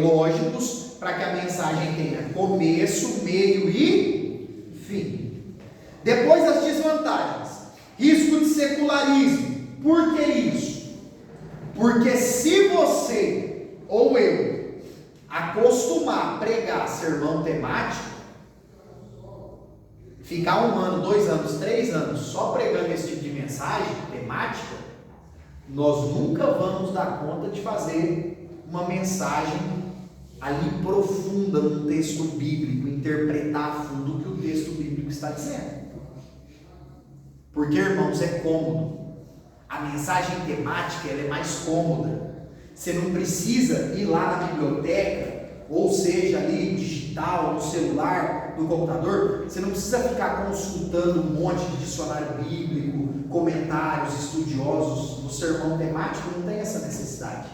lógicos para que a mensagem tenha começo, meio e fim. Depois as desvantagens: risco de secularismo. Por que isso? Porque se você ou eu acostumar a pregar sermão temático, ficar 1 ano, 2 anos, 3 anos só pregando esse tipo de mensagem temática, nós nunca vamos dar conta de fazer uma mensagem ali profunda num texto bíblico, interpretar a fundo o que o texto bíblico está dizendo. Porque, irmãos, é cômodo. A mensagem temática ela é mais cômoda. Você não precisa ir lá na biblioteca, ou seja, ali digital, no celular, no computador. Você não precisa ficar consultando um monte de dicionário bíblico, comentários estudiosos. No sermão temático não tem essa necessidade.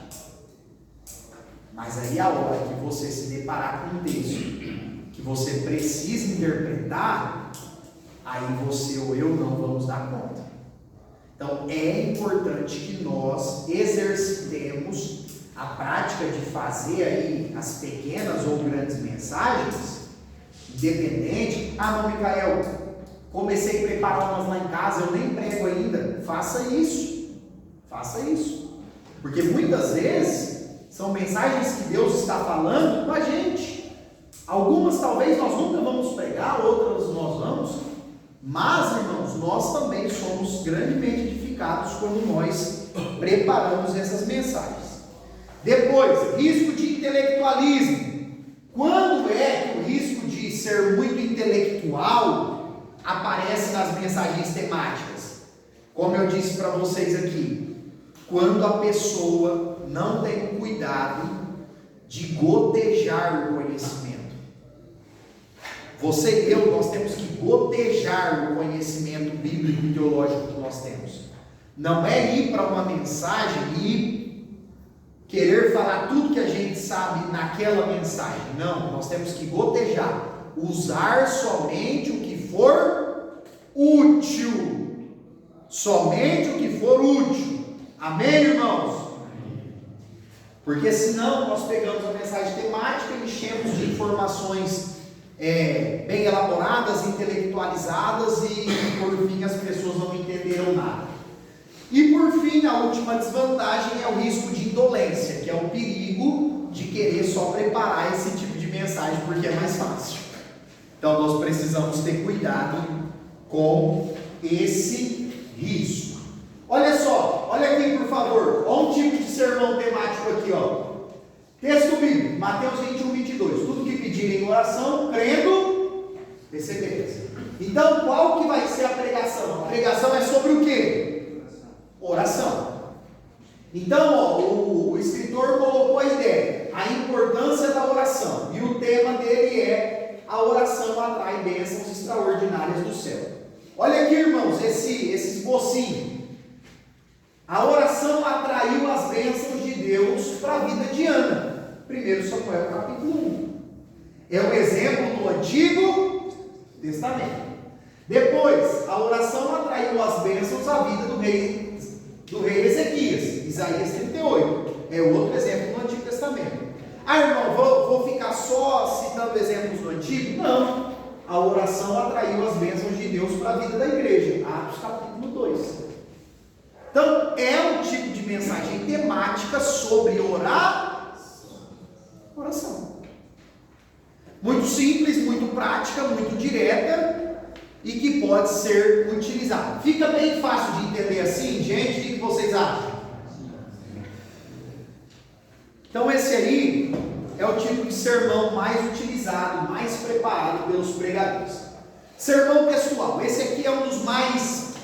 Mas aí a hora que você se deparar com um texto que você precisa interpretar, aí você ou eu não vamos dar conta. Então é importante que nós exercitemos a prática de fazer aí as pequenas ou grandes mensagens, independente. Ah, não, Micael, comecei a preparar umas lá em casa, eu nem prego ainda. Faça isso. Faça isso. Porque muitas vezes são mensagens que Deus está falando com a gente. Algumas talvez nós nunca vamos pregar, outras nós vamos. Mas, irmãos, nós também somos grandemente edificados quando nós preparamos essas mensagens. Depois, risco de intelectualismo. Quando é que o risco de ser muito intelectual aparece nas mensagens temáticas? Como eu disse para vocês aqui, quando a pessoa não tem o cuidado de gotejar o conhecimento. Você e eu, nós temos que gotejar o conhecimento bíblico e teológico que nós temos. Não é ir para uma mensagem e querer falar tudo que a gente sabe naquela mensagem. Não, nós temos que gotejar. Usar somente o que for útil. Somente o que for útil. Amém, irmãos? Porque senão nós pegamos a mensagem temática e enchemos de informações bem elaboradas, intelectualizadas e por fim as pessoas não entenderam nada. E por fim, a última desvantagem é o risco de indolência, que é o perigo de querer só preparar esse tipo de mensagem porque é mais fácil. Então nós precisamos ter cuidado com esse risco. Olha só, olha aqui por favor, olha um tipo de sermão temático aqui, ó. Texto bíblico, Mateus 21, 22. Tudo que pedirem em oração, crendo, recebereis. Então, qual que vai ser a pregação? A pregação é sobre o quê? Oração. Então, ó, o escritor colocou a ideia, a importância da oração. E o tema dele é: a oração atrai bênçãos extraordinárias do céu. Olha aqui, irmãos, esse esbocinho. A oração atraiu as bênçãos de Deus para a vida de Ana. 1 Samuel capítulo 1. É um exemplo do Antigo Testamento. Depois, a oração atraiu as bênçãos à vida do rei Ezequias. Isaías 38. É outro exemplo do Antigo Testamento. Ah, irmão, vou ficar só citando exemplos do Antigo? Não. A oração atraiu as bênçãos de Deus para a vida da igreja. Atos capítulo 2. Então, é um tipo de mensagem temática sobre oração. Muito simples, muito prática, muito direta e que pode ser utilizada. Fica bem fácil de entender assim, gente? O que vocês acham? Então, esse aí é o tipo de sermão mais utilizado, mais preparado pelos pregadores. Sermão textual. Esse aqui é um dos mais...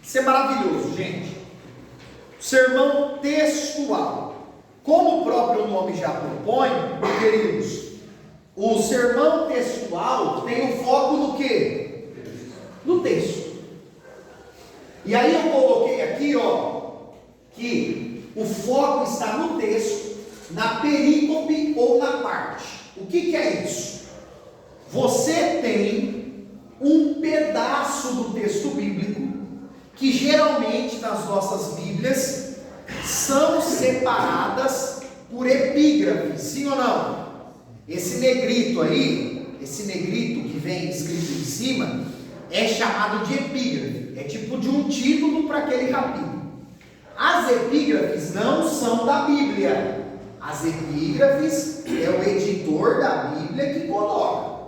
Isso é maravilhoso, gente. Sermão textual. Como o próprio nome já propõe, queridos, o sermão textual tem o foco no quê? No texto. E aí eu coloquei aqui, ó, que o foco está no texto, na perícope ou na parte. O que é isso? Você tem um pedaço do texto bíblico que geralmente nas nossas Bíblias são separadas por epígrafes, sim ou não? Esse negrito aí, esse negrito que vem escrito em cima, é chamado de epígrafe, é tipo de um título para aquele capítulo. As epígrafes não são da Bíblia, as epígrafes é o editor da Bíblia que coloca.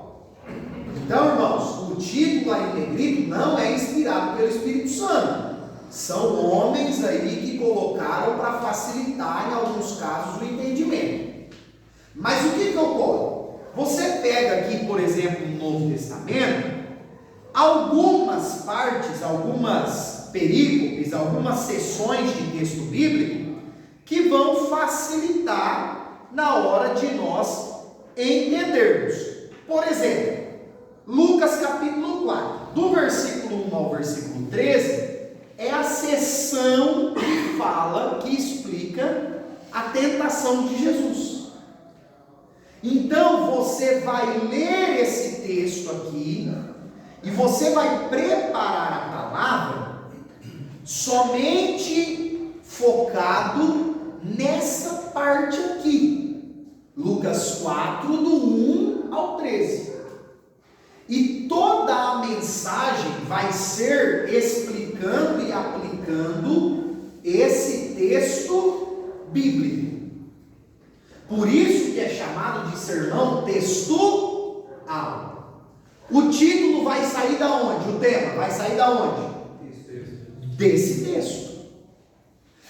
Então, irmãos, o título aí em negrito não é inspirado pelo Espírito Santo. São homens aí que colocaram para facilitar, em alguns casos, o entendimento. Mas o que ocorre? Você pega aqui, por exemplo, no Novo Testamento, algumas partes, algumas perícopes, algumas seções de texto bíblico que vão facilitar na hora de nós entendermos. Por exemplo, Lucas capítulo 4, do versículo 1 ao versículo 13, é a seção que fala, que explica a tentação de Jesus. Então você vai ler esse texto aqui e você vai preparar a palavra somente focado nessa parte aqui, Lucas 4, do 1 ao 13. E toda a mensagem vai ser explicando e aplicando esse texto bíblico. Por isso que é chamado de sermão textual. O título vai sair da onde? O tema vai sair da onde? Desse texto.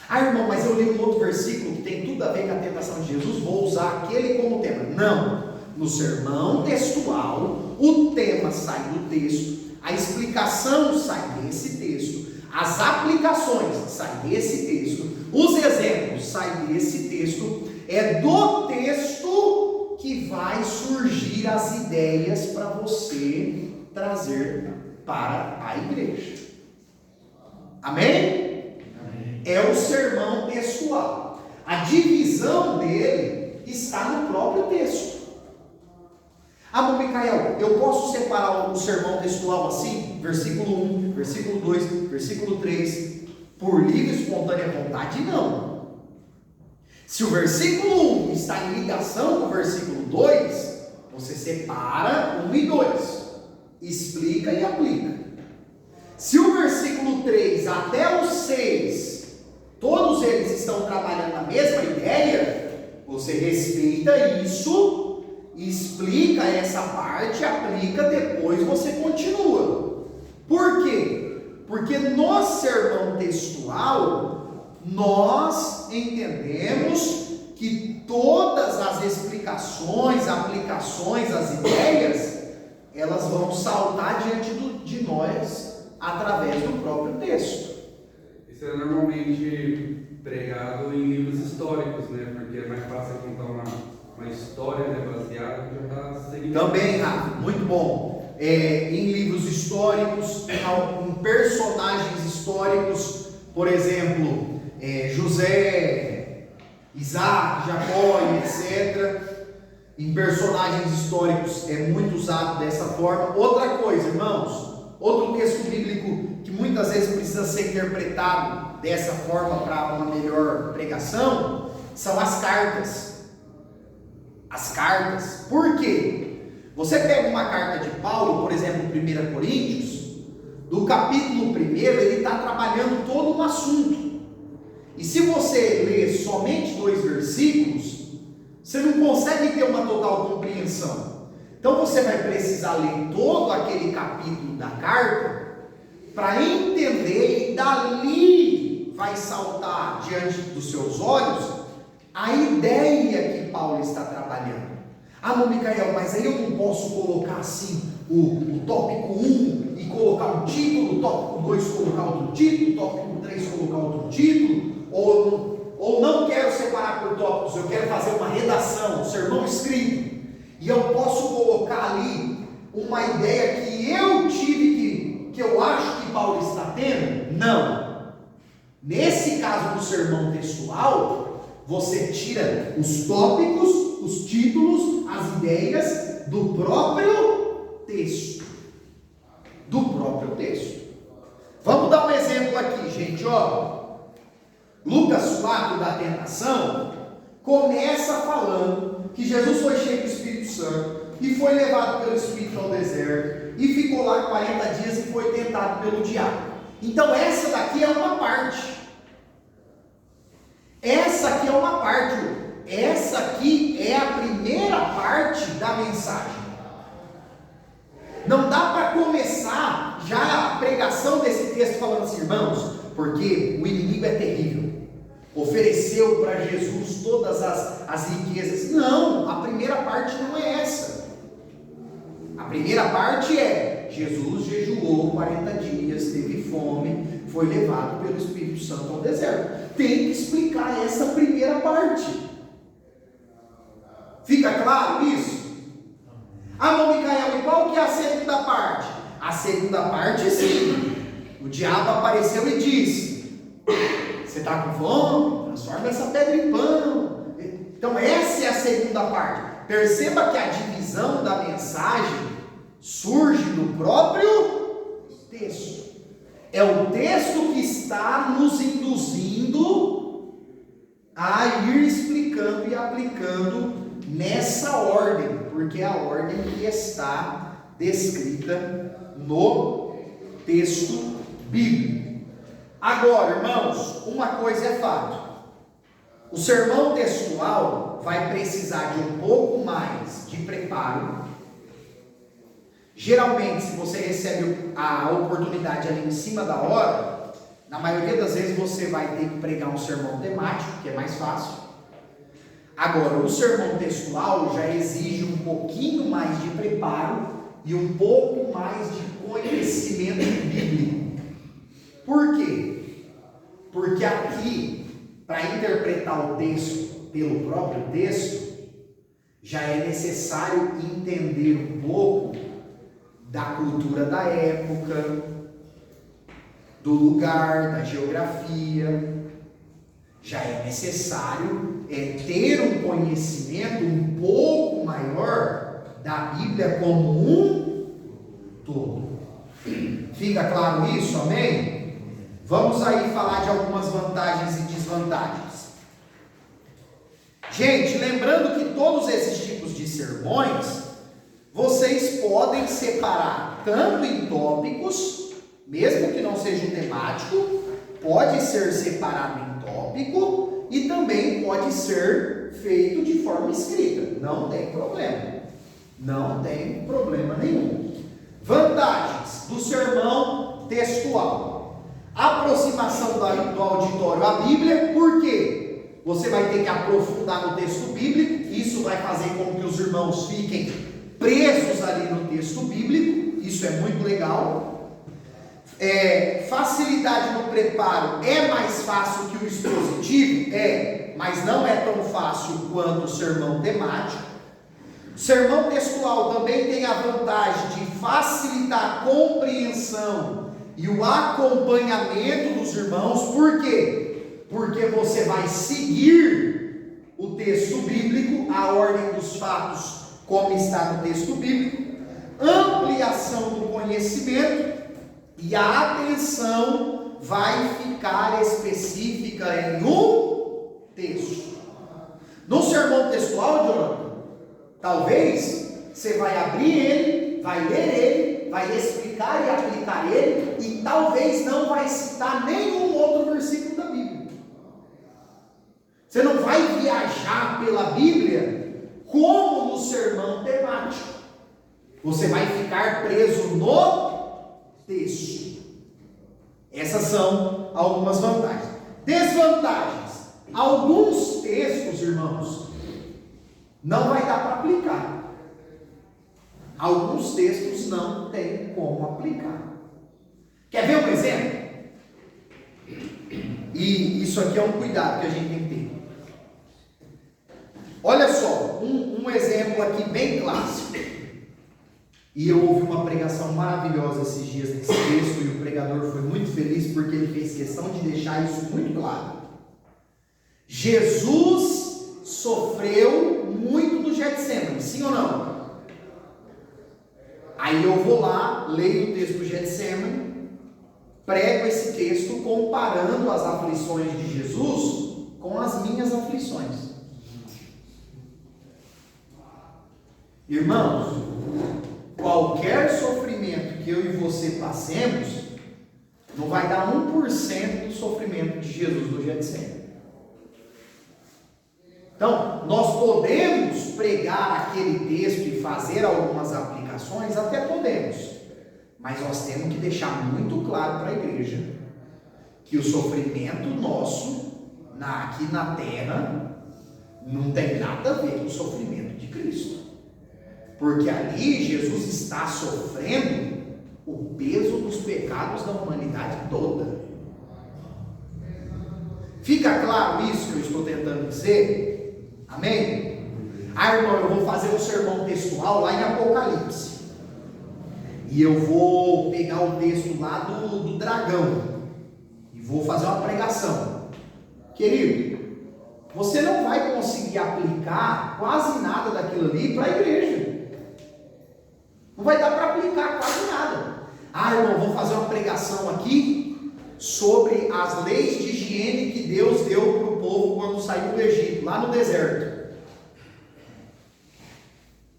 Ah, irmão, mas eu li um outro versículo que tem tudo a ver com a tentação de Jesus, vou usar aquele como tema. Não. No sermão textual, o tema sai do texto, a explicação sai desse texto, as aplicações saem desse texto, os exemplos saem desse texto. É do texto que vai surgir as ideias para você trazer para a igreja. Amém? Amém? É o sermão textual. A divisão dele está no próprio texto. Ah, Micael, eu posso separar o sermão textual assim? Versículo 1, versículo 2, versículo 3, por livre e espontânea vontade? Não. Se o versículo 1 está em ligação com o versículo 2, você separa 1 e 2, explica e aplica. Se o versículo 3 até o 6, todos eles estão trabalhando na mesma ideia, você respeita isso, explica essa parte, aplica, depois você continua. Por quê? Porque no sermão textual, nós entendemos que todas as explicações, aplicações, as ideias, elas vão saltar diante de nós através do próprio texto. Isso é normalmente pregado em livros históricos, né? Porque é mais fácil contar uma história, né, baseada que já está seguindo. Também, Rafa, muito bom. Em livros históricos, em personagens históricos, por exemplo, José, Isaac, Jacó, etc. Em personagens históricos é muito usado dessa forma. Outra coisa, irmãos, outro texto bíblico que muitas vezes precisa ser interpretado dessa forma para uma melhor pregação são as cartas. As cartas. Por quê? Você pega uma carta de Paulo, por exemplo, 1 Coríntios, do capítulo 1, ele está trabalhando todo um assunto. E se você ler somente 2 versículos, você não consegue ter uma total compreensão. Então você vai precisar ler todo aquele capítulo da carta para entender, e dali vai saltar diante dos seus olhos a ideia que Paulo está trabalhando. Ah, não, Micael, mas aí eu não posso colocar assim o tópico 1 e colocar um título, o tópico 2 colocar outro título, o tópico 3 colocar outro título, ou não quero separar por tópicos, eu quero fazer uma redação, um sermão escrito, e eu posso colocar ali uma ideia que eu tive, que eu acho que Paulo está tendo? Não. Nesse caso do sermão textual, você tira os tópicos, os títulos, as ideias do próprio texto. Do próprio texto. Vamos dar um exemplo aqui, gente, ó. Lucas 4 da tentação começa falando que Jesus foi cheio do Espírito Santo e foi levado pelo Espírito ao deserto e ficou lá 40 dias e foi tentado pelo diabo. Então essa daqui é uma parte. Essa aqui é uma parte. Essa aqui é a primeira parte da mensagem. Não dá para começar já a pregação desse texto falando assim, irmãos, porque o inimigo é terrível. Ofereceu para Jesus todas as riquezas. Não, a primeira parte não é essa. A primeira parte é: Jesus jejuou 40 dias, teve fome, foi levado pelo Espírito Santo ao deserto. Tem que explicar essa primeira parte. Fica claro isso? Bom, Micael, e qual que é a segunda parte? A segunda parte, sim. O diabo apareceu e disse: você está com fome? Transforma essa pedra em pão. Então essa é a segunda parte. Perceba que a divisão da mensagem surge do próprio texto. É o texto que está nos induzindo a ir explicando e aplicando nessa ordem, porque é a ordem que está descrita no texto bíblico. Agora, irmãos, uma coisa é fato: o sermão textual vai precisar de um pouco mais de preparo. Geralmente, se você recebe a oportunidade ali em cima da hora, na maioria das vezes você vai ter que pregar um sermão temático, que é mais fácil. Agora, o sermão textual já exige um pouquinho mais de preparo e um pouco mais de conhecimento bíblico. Por quê? Porque aqui, para interpretar o texto pelo próprio texto, já é necessário entender um pouco da cultura da época, do lugar, da geografia. Já é necessário ter um conhecimento um pouco maior da Bíblia como um todo. Fica claro isso? Amém? Vamos aí falar de algumas vantagens e desvantagens. Gente, lembrando que todos esses tipos de sermões vocês podem separar tanto em tópicos, mesmo que não seja um temático, pode ser separado em tópico e também pode ser feito de forma escrita. Não tem problema. Não tem problema nenhum. Vantagens do sermão textual: aproximação do auditório à Bíblia. Por quê? Você vai ter que aprofundar no texto bíblico. Isso vai fazer com que os irmãos fiquem presos ali no texto bíblico. Isso é muito legal. Facilidade no preparo: é mais fácil que o expositivo? Mas não é tão fácil quanto o sermão temático. O sermão textual também tem a vantagem de facilitar a compreensão e o acompanhamento dos irmãos. Por quê? Porque você vai seguir o texto bíblico, a ordem dos fatos como está no texto bíblico, ampliação do conhecimento, e a atenção vai ficar específica em um texto. No sermão textual, Jonathan, talvez você vai abrir ele, vai ler ele, vai explicar e aplicar ele, e talvez não vai citar nenhum outro versículo da Bíblia. Você não vai viajar pela Bíblia como no sermão temático. Você vai ficar preso no texto. Essas são algumas vantagens. Desvantagens: alguns textos, irmãos, não vai dar para aplicar. Alguns textos não tem como aplicar. Quer ver um exemplo? E isso aqui é um cuidado que a gente tem que ter. Olha só, um exemplo aqui bem clássico. E eu ouvi uma pregação maravilhosa esses dias nesse texto, e o pregador foi muito feliz porque ele fez questão de deixar isso muito claro. Jesus sofreu muito no Getsemane, sim ou não? Aí eu vou lá, leio o texto do Getsemane, prego esse texto comparando as aflições de Jesus com as minhas aflições. Irmãos, qualquer sofrimento que eu e você passemos não vai dar 1% do sofrimento de Jesus no Getsemane. Então, nós podemos pregar aquele texto e fazer algumas aplicações, até podemos, mas nós temos que deixar muito claro para a igreja que o sofrimento nosso aqui na terra não tem nada a ver com o sofrimento de Cristo. Porque ali Jesus está sofrendo o peso dos pecados da humanidade toda. Fica claro isso que eu estou tentando dizer? Amém? Irmão, eu vou fazer um sermão textual lá em Apocalipse. E eu vou pegar o texto lá do dragão. E vou fazer uma pregação. Querido, você não vai conseguir aplicar quase nada daquilo ali para a igreja. Não vai dar para aplicar quase nada. Irmão, vou fazer uma pregação aqui sobre as leis de higiene que Deus deu para o povo quando saiu do Egito, lá no deserto.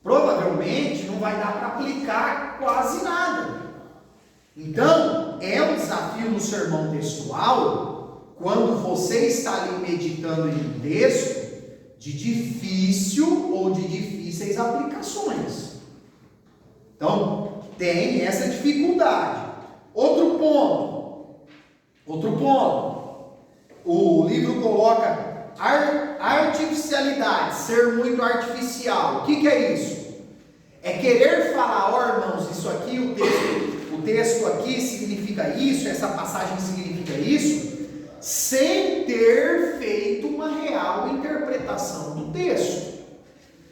Provavelmente não vai dar para aplicar quase nada. Então, é um desafio no sermão textual, quando você está ali meditando em um texto, de difícil ou de difíceis aplicações. Então, tem essa dificuldade. Outro ponto. O livro coloca artificialidade, ser muito artificial. O que é isso? É querer falar, irmãos, isso aqui, o texto aqui significa isso, essa passagem significa isso, sem ter feito uma real interpretação do texto.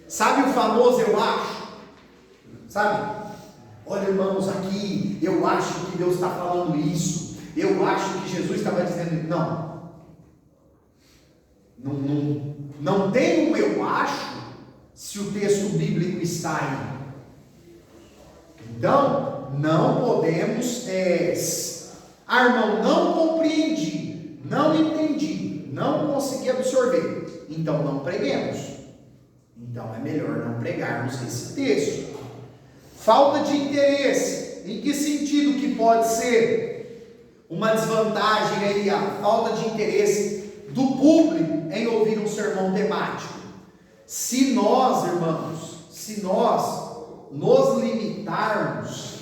Sabe o famoso eu acho? Sabe? Olha, irmãos, aqui eu acho que Deus está falando isso, eu acho que Jesus estava dizendo isso. Não tem um eu acho se o texto bíblico está aí. Então, não podemos, irmão, não compreendi, não entendi, não consegui absorver, então não preguemos. Então é melhor não pregarmos esse texto. Falta de interesse, em que sentido que pode ser uma desvantagem aí, a falta de interesse do público em ouvir um sermão temático? Se nós, irmãos, nos limitarmos,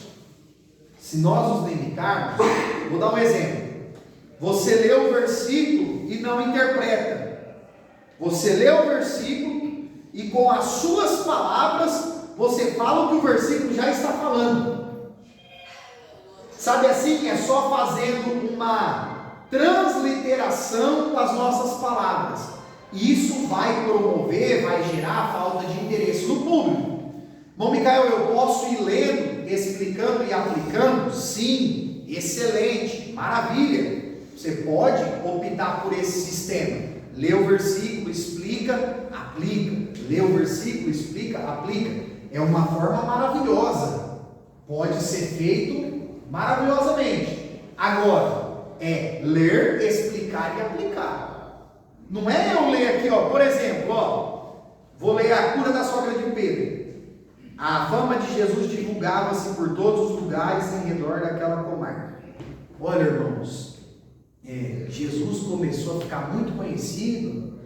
vou dar um exemplo. Você lê o versículo e não interpreta. Você lê o versículo e com as suas palavras você fala o que o versículo já está falando. Sabe assim? É só fazendo uma transliteração com as nossas palavras. E isso vai promover, vai gerar falta de interesse no público. Bom, Micael, eu posso ir lendo, explicando e aplicando? Sim, excelente, maravilha. Você pode optar por esse sistema. Lê o versículo, explica, aplica. Lê o versículo, explica, aplica. É uma forma maravilhosa. Pode ser feito maravilhosamente. Agora, é ler, explicar e aplicar. Não é eu ler aqui, por exemplo, vou ler a cura da sogra de Pedro. A fama de Jesus divulgava-se por todos os lugares em redor daquela comarca. Olha, irmãos, Jesus começou a ficar muito conhecido,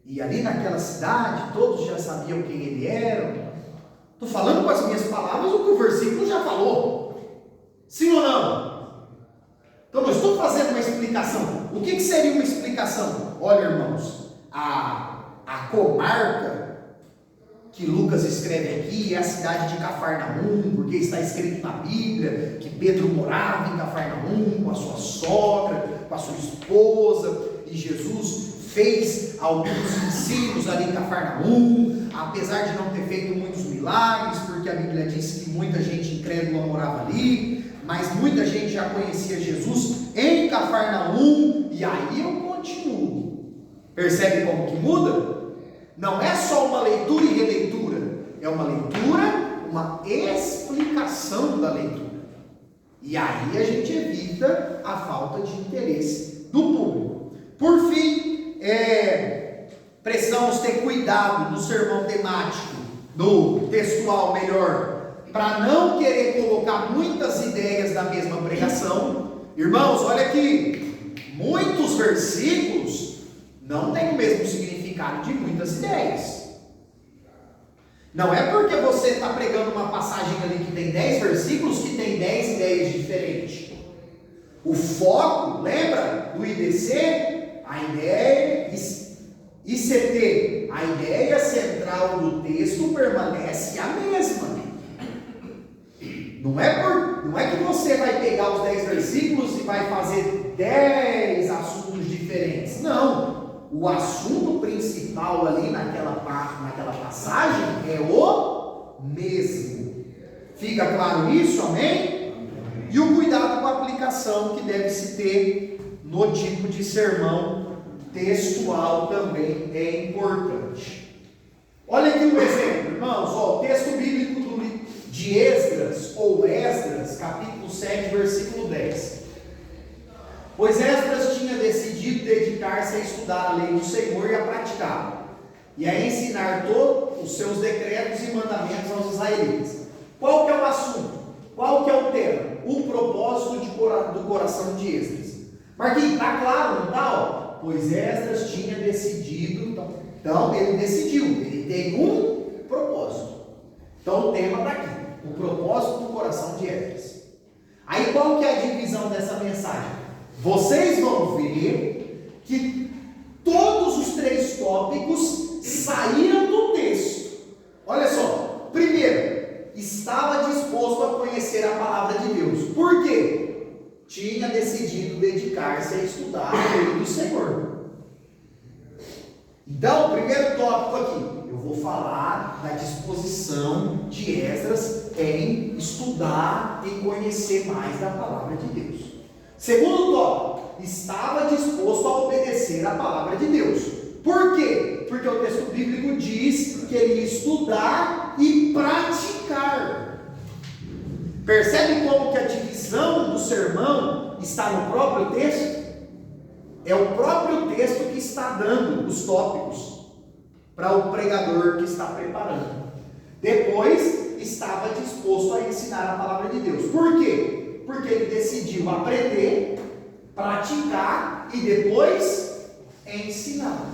e ali naquela cidade todos já sabiam quem ele era. Estou falando com as minhas palavras o que o versículo já falou. Sim ou não? Então não estou fazendo uma explicação. O que seria uma explicação? Olha, irmãos, a comarca que Lucas escreve aqui é a cidade de Cafarnaum, porque está escrito na Bíblia que Pedro morava em Cafarnaum com a sua sogra, com a sua esposa, e Jesus fez alguns ensinos ali em Cafarnaum, apesar de não ter feito muitos milagres, porque a Bíblia diz que muita gente incrédula morava ali, mas muita gente já conhecia Jesus em Cafarnaum, e aí eu continuo. Percebe como que muda? Não é só uma leitura e releitura, é uma leitura, uma explicação da leitura. E aí a gente evita a falta de interesse do público. Por fim, precisamos ter cuidado no sermão temático, no textual melhor, para não querer colocar muitas ideias da mesma pregação. Irmãos, olha aqui, muitos versículos não têm o mesmo significado de muitas ideias. Não é porque você está pregando uma passagem ali que tem 10 versículos que tem 10 ideias diferentes. O foco, lembra do IDC? A ideia, ICT, a ideia central do texto permanece a mesma. Não é que você vai pegar os 10 versículos e vai fazer 10 assuntos diferentes. Não. O assunto principal ali naquela passagem é o mesmo. Fica claro isso? Amém? E o cuidado com a aplicação que deve se ter no tipo de sermão textual também é importante. Olha aqui um exemplo, irmãos. O texto bíblico de Esdras, ou Esdras, capítulo 7, versículo 10. Pois Esdras tinha decidido dedicar-se a estudar a lei do Senhor e a praticá-la, e a ensinar todos os seus decretos e mandamentos aos israelitas. Qual que é o assunto? Qual que é o tema? O propósito do coração de Esdras. Marquinhos, está claro, não está? Pois Esdras tinha decidido, então ele decidiu, ele tem um propósito. Então o tema está aqui, o propósito do coração de Esdras. Aí qual que é a divisão dessa mensagem? Vocês vão ver que todos os 3 tópicos saíram do texto. Olha só, primeiro, estava disposto a conhecer a palavra de Deus. Por quê? Tinha decidido dedicar-se a estudar a lei do Senhor. Então, o primeiro tópico aqui, eu vou falar da disposição de Esdras em estudar e conhecer mais da palavra de Deus. Segundo tópico, estava disposto a obedecer a palavra de Deus. Por quê? Porque o texto bíblico diz que ele ia estudar e praticar. Percebe como que a divisão do sermão está no próprio texto? É o próprio texto que está dando os tópicos para o pregador que está preparando. Depois, estava disposto a ensinar a palavra de Deus. Por quê? Porque ele decidiu aprender, praticar e depois ensinar.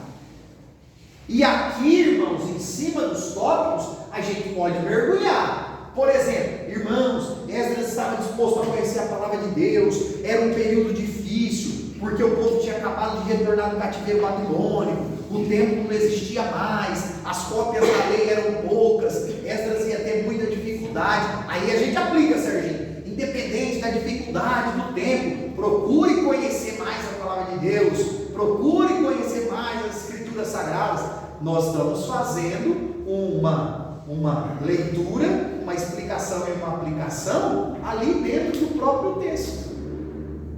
E aqui, irmãos, em cima dos tópicos, a gente pode mergulhar. Por exemplo, irmãos, Esdras estava disposto a conhecer a palavra de Deus, era um período difícil, porque o povo tinha acabado de retornar do cativeiro babilônico, o templo não existia mais, as cópias da lei eram poucas, Esdras ia ter muita dificuldade. Aí a gente aplica, Serginho, independente da dificuldade do tempo, procure conhecer mais a palavra de Deus, procure conhecer mais as Escrituras Sagradas. Nós estamos fazendo uma leitura, uma explicação e uma aplicação ali dentro do próprio texto.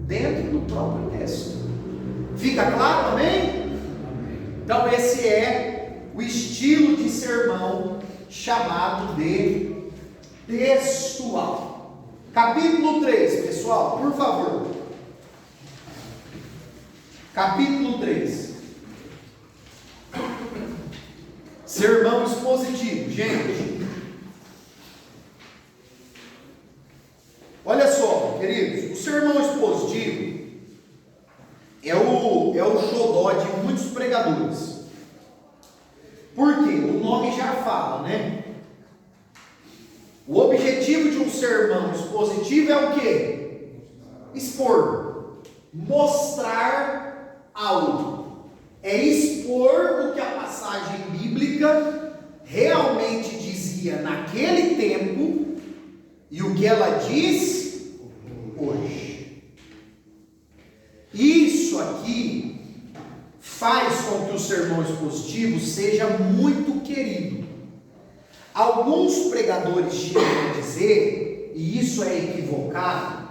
Dentro do próprio texto. Fica claro, amém? Então esse é o estilo de sermão chamado de textual. Capítulo 3, pessoal, por favor. Capítulo 3. Sermão expositivo, gente. Olha só, queridos, o sermão expositivo é o xodó de muitos pregadores. Por quê? O nome já fala, né? O objetivo de um sermão expositivo é o quê? Expor, mostrar algo. É expor o que a passagem bíblica realmente dizia naquele tempo e o que ela diz hoje. Isso aqui faz com que o sermão expositivo seja muito querido. Alguns pregadores chegam a dizer, e isso é equivocado,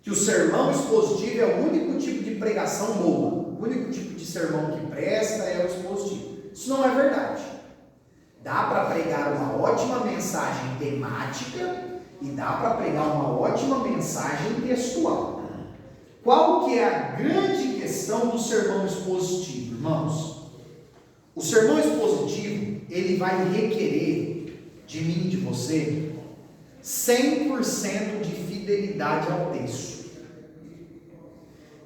que o sermão expositivo é o único tipo de pregação boa. O único tipo de sermão que presta é o expositivo. Isso não é verdade. Dá para pregar uma ótima mensagem temática e dá para pregar uma ótima mensagem textual. Qual que é a grande questão do sermão expositivo, irmãos? O sermão expositivo, ele vai requerer de mim e de você 100% de fidelidade ao texto.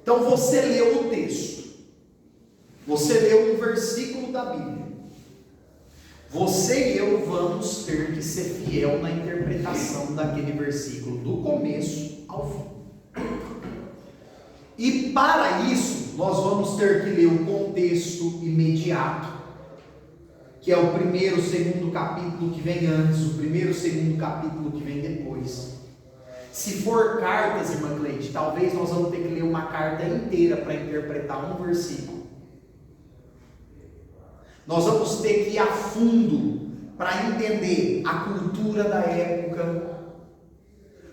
Então você leu o texto, você leu um versículo da Bíblia, você e eu vamos ter que ser fiel na interpretação daquele versículo do começo ao fim. E para isso, nós vamos ter que ler o contexto imediato, que é o primeiro, segundo capítulo que vem antes, o primeiro, segundo capítulo que vem depois. Se for cartas, irmã Cleide, talvez nós vamos ter que ler uma carta inteira para interpretar um versículo. Nós vamos ter que ir a fundo para entender a cultura da época,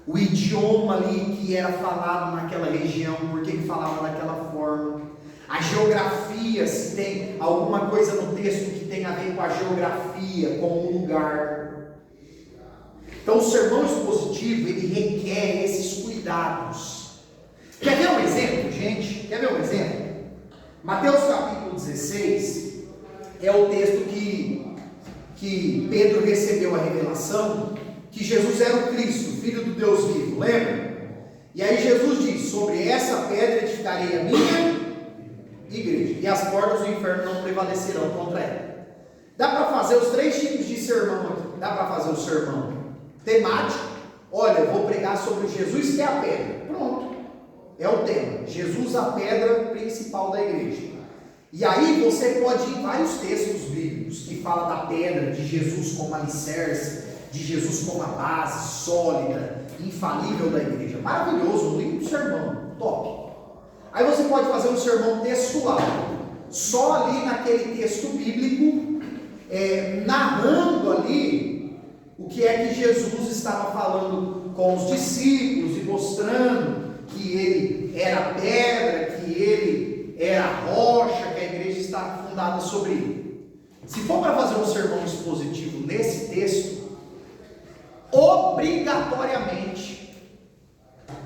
o idioma ali que era falado naquela região, por que falava daquela forma, a geografia, se tem alguma coisa no texto que tem a ver com a geografia, com o lugar. Então o sermão expositivo, ele requer esses cuidados. Quer ver um exemplo, gente? Quer ver um exemplo? Mateus capítulo 16 é o texto que Pedro recebeu a revelação que Jesus era o Cristo, Filho do Deus vivo, lembra? E aí Jesus diz: sobre essa pedra edificarei a minha igreja, e as portas do inferno não prevalecerão contra ela. Dá para fazer os 3 tipos de sermão aqui. Dá para fazer o sermão temático. Olha, eu vou pregar sobre Jesus, que é a pedra. Pronto, é o tema. Jesus, a pedra principal da igreja. E aí você pode ir em vários textos bíblicos que falam da pedra, de Jesus como alicerce, de Jesus como a base sólida, infalível da igreja. Maravilhoso, um lindo sermão, top. Aí você pode fazer um sermão textual, só ali naquele texto bíblico, narrando ali o que é que Jesus estava falando com os discípulos e mostrando que ele era pedra, que ele era rocha, que a igreja está fundada sobre ele. Se for para fazer um sermão expositivo nesse texto, obrigatoriamente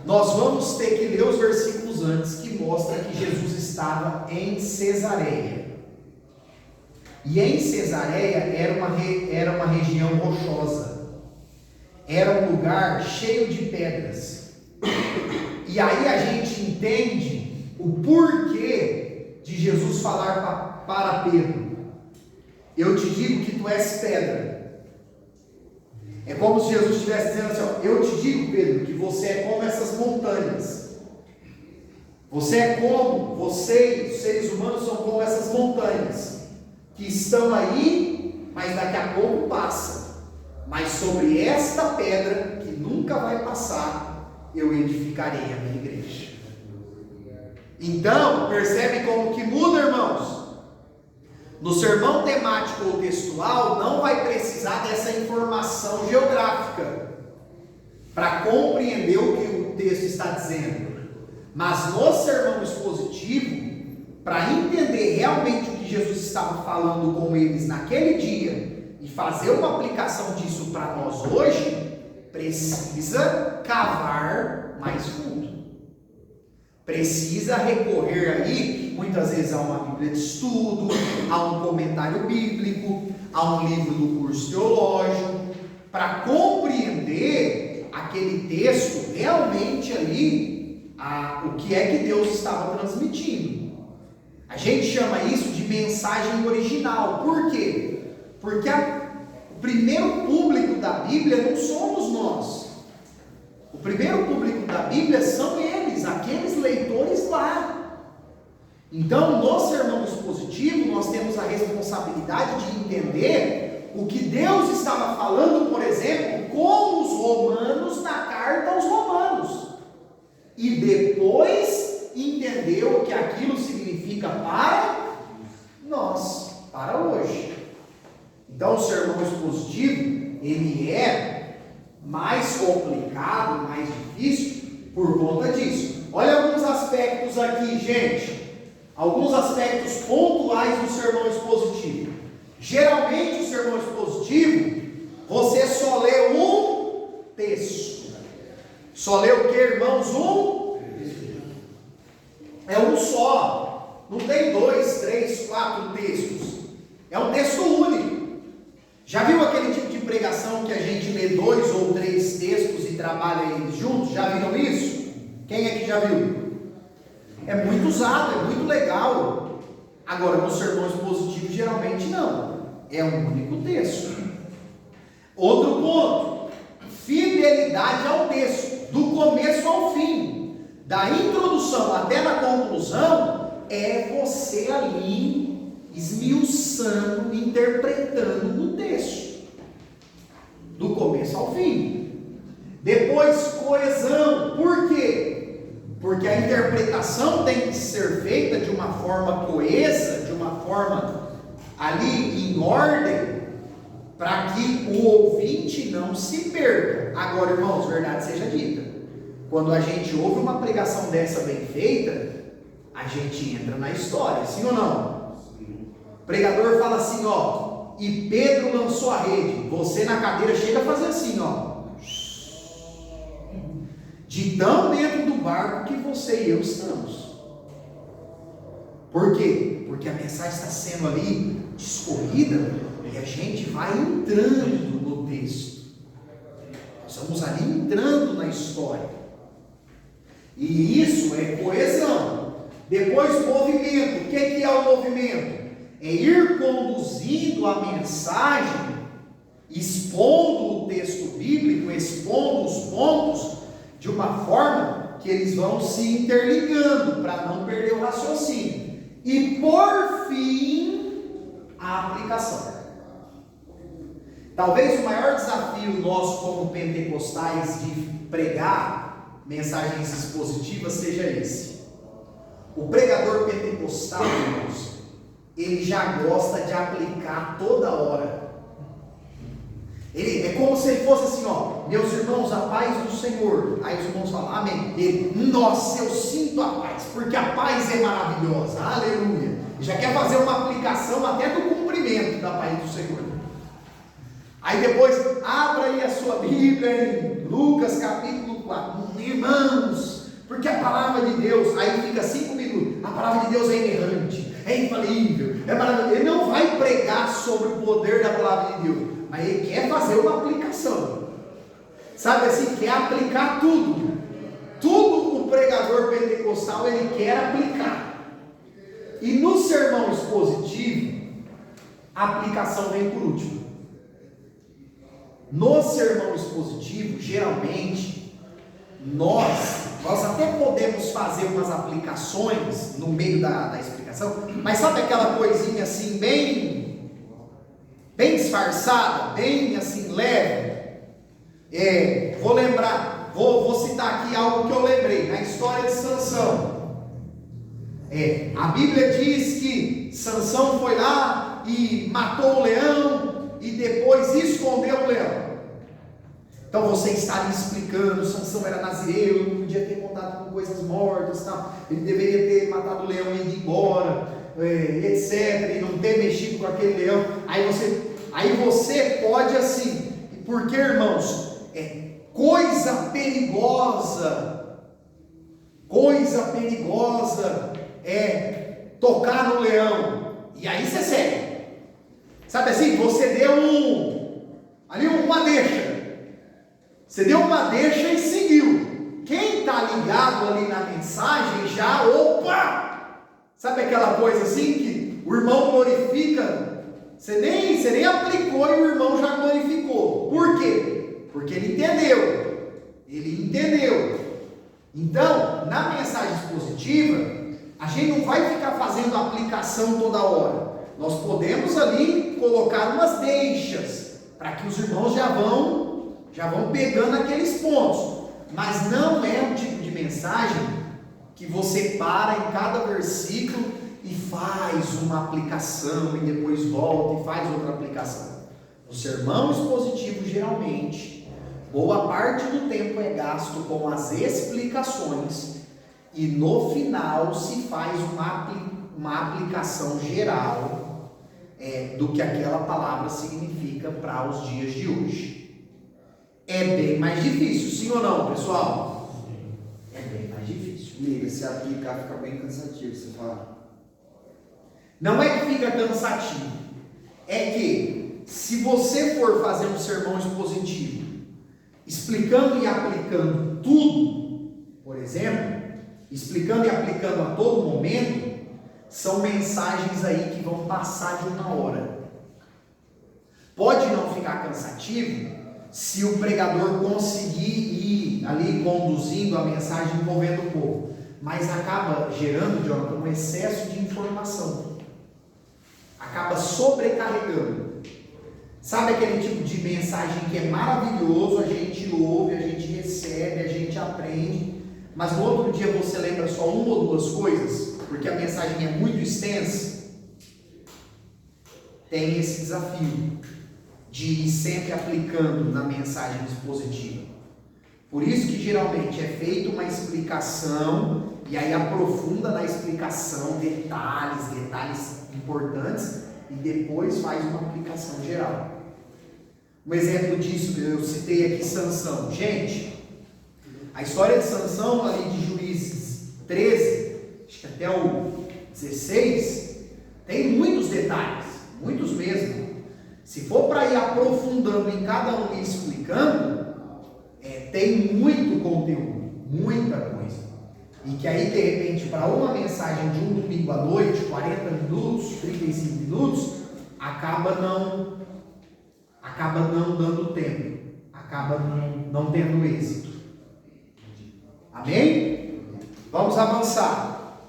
nós vamos ter que ler os versículos antes que mostra que Jesus estava em Cesareia. E em Cesareia era uma região rochosa, era um lugar cheio de pedras. E aí a gente entende o porquê de Jesus falar para Pedro: eu te digo que tu és pedra. É como se Jesus estivesse dizendo assim: ó, eu te digo, Pedro, que você é como essas montanhas. Você é como, vocês, os seres humanos, são como essas montanhas, que estão aí, mas daqui a pouco passa. Mas sobre esta pedra, que nunca vai passar, eu edificarei a minha igreja. Então, percebe como que muda, irmãos? No sermão temático ou textual, não vai precisar dessa informação geográfica para compreender o que o texto está dizendo. Mas no sermão expositivo, para entender realmente o que Jesus estava falando com eles naquele dia e fazer uma aplicação disso para nós hoje, precisa cavar mais fundo. Precisa recorrer aí, muitas vezes, a uma Bíblia de estudo, a um comentário bíblico, a um livro do curso teológico, para compreender aquele texto realmente ali, o que é que Deus estava transmitindo. A gente chama isso de mensagem original. Por quê? Porque o primeiro público da Bíblia não somos nós. O primeiro público da Bíblia são eles, aqueles leitores lá. Então, no sermão expositivo, nós temos a responsabilidade de entender o que Deus estava falando, por exemplo, com os romanos na carta aos romanos. E depois entender o que aquilo significa para nós, para hoje. Então, o sermão expositivo, ele é mais complicado, mais difícil, por conta disso. Olha alguns aspectos aqui, gente. Alguns aspectos pontuais do sermão expositivo. Geralmente, o sermão expositivo, você só lê um texto. Só lê o que, irmãos? É um só. Não tem 2, 3, 4 textos. É um texto único. Já viu aquele tipo de pregação que a gente lê 2 ou 3 textos e trabalha eles juntos? Já viram isso? Quem aqui já viu? É muito usado, é muito legal. Agora, no sermão expositivo, geralmente não. É um único texto. Outro ponto: fidelidade ao texto, do começo ao fim. da introdução até na conclusão, é você ali esmiuçando, interpretando o texto, do começo ao fim. Depois, coesão. Por quê? Porque a interpretação tem que ser feita de uma forma coesa, de uma forma ali em ordem, para que o ouvinte não se perca. Agora, irmãos, verdade seja dita, quando a gente ouve uma pregação dessa bem feita, a gente entra na história, sim ou não? O pregador fala assim, ó, e Pedro lançou a rede, você na cadeira chega a fazer assim, ó, de tão dentro do barco que você e eu estamos. Por quê? Porque a mensagem está sendo ali discorrida e a gente vai entrando no texto. Nós vamos ali entrando na história. E isso é coesão. Depois, movimento. O que é o movimento? É ir conduzindo a mensagem, expondo o texto bíblico, expondo os pontos, de uma forma que eles vão se interligando, para não perder o raciocínio. E por fim, a aplicação. Talvez o maior desafio nosso como pentecostais de pregar mensagens expositivas seja esse. O pregador pentecostal, irmãos, ele já gosta de aplicar toda hora. Ele é como se ele fosse assim, ó, meus irmãos, a paz do Senhor. Aí os irmãos falam, amém. Ele, nossa, eu sinto a paz, porque a paz é maravilhosa, aleluia. Ele já quer fazer uma aplicação até do cumprimento da paz do Senhor. Aí depois, abra aí a sua Bíblia em Lucas capítulo 4, irmãos, porque a palavra de Deus, aí fica 5 minutos, a palavra de Deus é inerrante, é infalível, é maravilhosa. Ele não vai pregar sobre o poder da palavra de Deus, mas ele quer fazer uma aplicação, sabe assim, quer aplicar tudo o pregador pentecostal ele quer aplicar. E no sermão expositivo, a aplicação vem por último. No sermão expositivo, geralmente, nós até podemos fazer umas aplicações no meio da explicação, mas sabe aquela coisinha assim, bem disfarçada, bem assim, leve? Vou citar aqui algo que eu lembrei, na história de Sansão. A Bíblia diz que Sansão foi lá e matou o leão, e depois escondeu o leão. Então você está ali explicando, Sansão era nazireu, não podia ter contato com coisas mortas, tal. Ele deveria ter matado o leão e ido embora, etc, e não ter mexido com aquele leão. Aí você pode assim, porque, irmãos, coisa perigosa é tocar no leão, e aí você segue. Sabe assim, você deu uma deixa. Você deu uma deixa e seguiu. Quem está ligado ali na mensagem já, sabe aquela coisa assim que o irmão glorifica? Você nem aplicou e o irmão já glorificou. Por quê? Porque ele entendeu. Então, na mensagem expositiva, a gente não vai ficar fazendo aplicação toda hora. Nós podemos ali colocar umas deixas, para que os irmãos já vão pegando aqueles pontos, mas não é um tipo de mensagem que você para em cada versículo e faz uma aplicação, e depois volta e faz outra aplicação. O sermão expositivo, geralmente, boa parte do tempo é gasto com as explicações, e no final se faz uma aplicação geral do que aquela palavra significa para os dias de hoje. É bem mais difícil, sim ou não, pessoal? É bem mais difícil. Amiga, se aplicar fica bem cansativo, você fala. Não é que fica cansativo, é que se você for fazer um sermão expositivo, explicando e aplicando tudo, por exemplo, explicando e aplicando a todo momento, são mensagens aí que vão passar de 1 hora. Pode não ficar cansativo se o pregador conseguir ir ali conduzindo a mensagem, envolvendo o povo. Mas acaba gerando, Jonathan, um excesso de informação. Acaba sobrecarregando. Sabe aquele tipo de mensagem que é maravilhoso, a gente ouve, a gente recebe, a gente aprende, mas no outro dia você lembra só uma ou duas coisas, porque a mensagem é muito extensa? Tem esse desafio de ir sempre aplicando na mensagem expositiva. Por isso que geralmente é feita uma explicação, e aí aprofunda na explicação detalhes importantes, e depois faz uma aplicação geral. Um exemplo disso, eu citei aqui Sansão. Gente, a história de Sansão, ali de Juízes 13, acho que até o 16, tem muitos detalhes, muitos mesmo. Se for para ir aprofundando em cada um e explicando, tem muito conteúdo, muita coisa. E que aí, de repente, para uma mensagem de um domingo à noite, 40 minutos, 35 minutos, acaba não dando tempo, acaba não tendo êxito. Amém? Vamos avançar.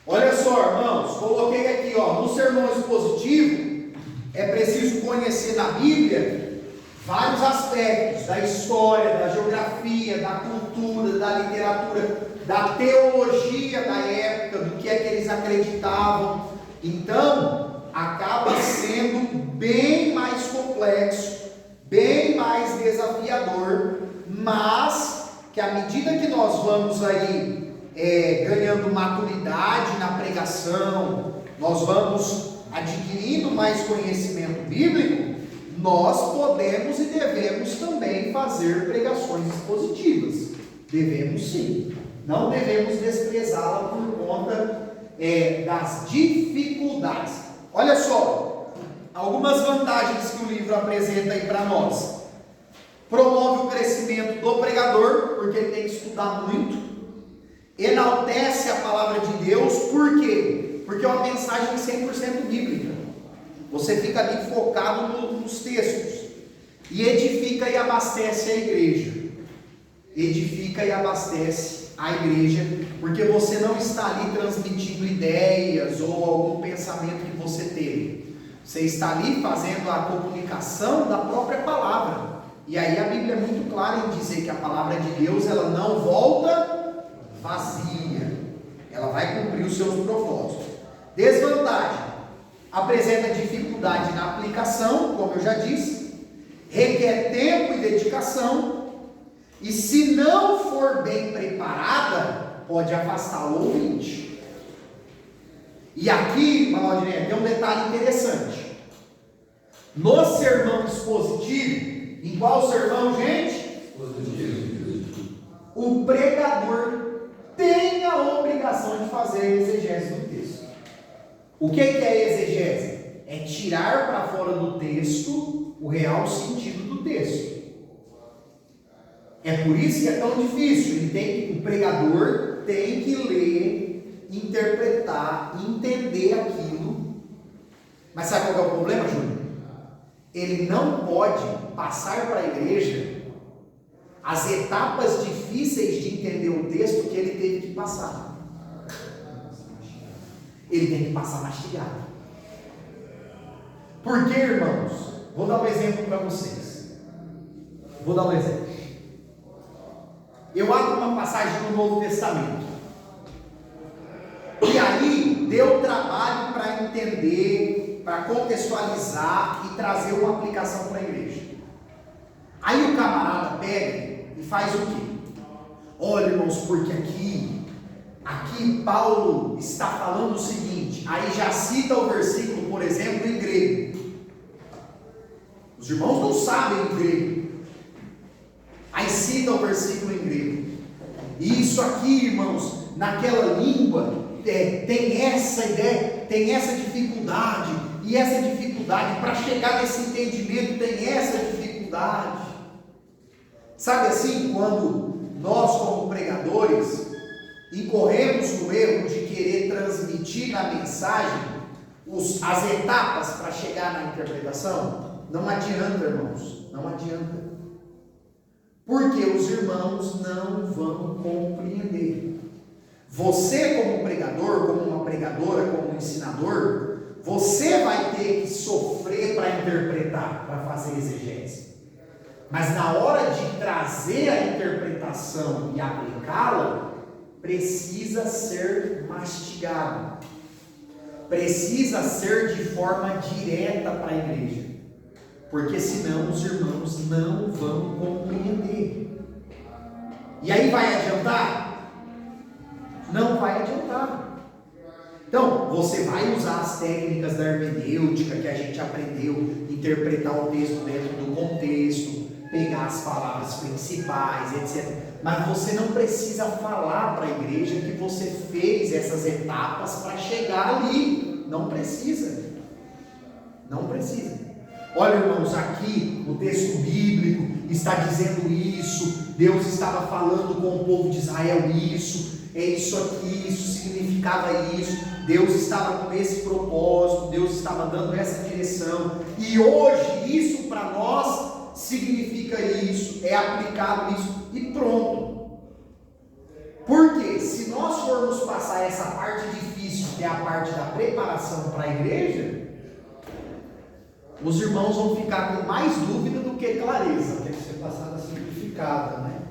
Olha só, irmãos, coloquei aqui, no sermão expositivo, é preciso conhecer na Bíblia vários aspectos da história, da geografia, da cultura, da literatura, da teologia da época, do que é que eles acreditavam. Então, acaba sendo bem mais complexo, bem mais desafiador, mas que à medida que nós vamos aí ganhando maturidade na pregação, nós vamos adquirindo mais conhecimento bíblico, nós podemos e devemos também fazer pregações expositivas. Devemos sim. Não devemos desprezá-la por conta das dificuldades. Olha só, algumas vantagens que o livro apresenta aí para nós. Promove o crescimento do pregador, porque ele tem que estudar muito. Enaltece a palavra de Deus, por quê? Porque é uma mensagem 100% bíblica. Você fica ali focado nos textos. E edifica e abastece a igreja. Edifica e abastece a igreja, porque você não está ali transmitindo ideias ou algum pensamento que você teve. Você está ali fazendo a comunicação da própria palavra. E aí a Bíblia é muito clara em dizer que a palavra de Deus, ela não volta vazia. Ela vai cumprir os seus propósitos. Desvantagem. Apresenta dificuldade na aplicação, como eu já disse, requer tempo e dedicação, e se não for bem preparada, pode afastar o ouvinte. E aqui, irmão Aldinei, tem um detalhe interessante. No sermão expositivo, em qual sermão, gente? Expositivo. O pregador tem a obrigação de fazer a exegese do texto. O que é exegese? É tirar para fora do texto o real sentido do texto. É por isso que é tão difícil. O pregador tem que ler, interpretar, entender aquilo. Mas sabe qual é o problema, Júnior? Ele não pode passar para a igreja as etapas difíceis de entender o texto que ele teve que passar. Ele tem que passar mastigado. Por quê, irmãos? Vou dar um exemplo para vocês. Eu abro uma passagem no Novo Testamento. E aí, deu trabalho para entender, para contextualizar e trazer uma aplicação para a igreja. Aí o camarada pega e faz o quê? Olha, irmãos, porque aqui Paulo está falando o seguinte, aí já cita o versículo, por exemplo, em grego. Os irmãos não sabem grego. Aí cita o versículo em grego. E isso aqui, irmãos, naquela língua, tem essa ideia, tem essa dificuldade, e essa dificuldade, para chegar nesse entendimento, tem essa dificuldade. Sabe assim, quando nós como pregadores incorremos no erro de querer transmitir na mensagem as etapas para chegar na interpretação? Não adianta, irmãos, não adianta. Porque os irmãos não vão compreender. Você, como pregador, como uma pregadora, como um ensinador, você vai ter que sofrer para interpretar, para fazer exegese. Mas na hora de trazer a interpretação e aplicá-la, precisa ser mastigado. Precisa ser de forma direta para a igreja. Porque senão os irmãos não vão compreender. E aí vai adiantar? Não vai adiantar. Então, você vai usar as técnicas da hermenêutica que a gente aprendeu, interpretar o texto dentro do contexto, pegar as palavras principais, etc. Mas você não precisa falar para a igreja que você fez essas etapas para chegar ali. Não precisa. Não precisa. Olha, irmãos, aqui o texto bíblico está dizendo isso. Deus estava falando com o povo de Israel isso. É isso aqui, isso significava isso. Deus estava com esse propósito. Deus estava dando essa direção. E hoje isso para nós significa isso, é aplicado isso e pronto. Porque se nós formos passar essa parte difícil, que é a parte da preparação para a igreja, os irmãos vão ficar com mais dúvida do que clareza. Tem que ser passada simplificada, né?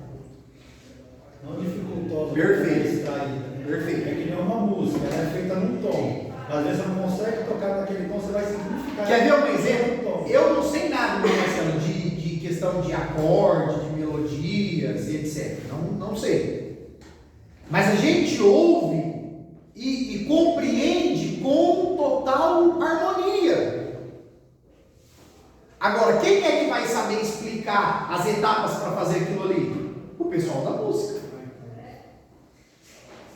Não dificultosa. Perfeito. Distraída, né? Perfeito. É que nem uma música, ela é feita num tom. Às vezes você não consegue tocar naquele tom, você vai simplificar. Quer ver um exemplo? Eu não sei nada, Marcelo, de questão de acorde, de melodias e etc. Não sei. Mas a gente ouve e compreende com total harmonia. Agora, quem é que vai saber explicar as etapas para fazer aquilo ali? O pessoal da música.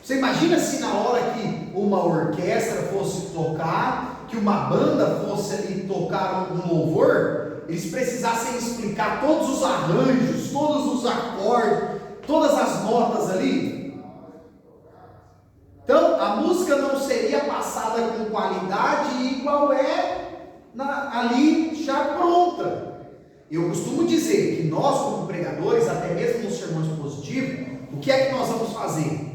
Você imagina se na hora que uma orquestra fosse tocar, que uma banda fosse ali tocar um louvor, eles precisassem explicar todos os arranjos, todos os acordes, todas as notas ali? Então, a música não seria passada com qualidade igual ali já pronta. Eu costumo dizer que nós, como pregadores, até mesmo nos sermões positivos, o que é que nós vamos fazer?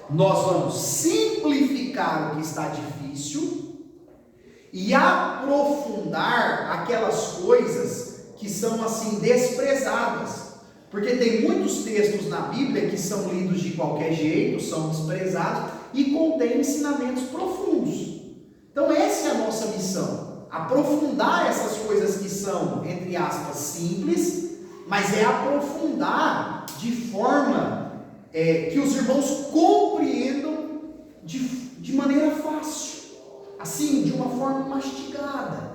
Nós vamos simplificar o que está difícil e aprofundar aquelas coisas que são assim desprezadas. Porque tem muitos textos na Bíblia que são lidos de qualquer jeito, são desprezados e contêm ensinamentos profundos. Então essa é a nossa missão, aprofundar essas coisas que são, entre aspas, simples, mas é aprofundar de forma que os irmãos compreendam de maneira fácil, assim, de uma forma mastigada,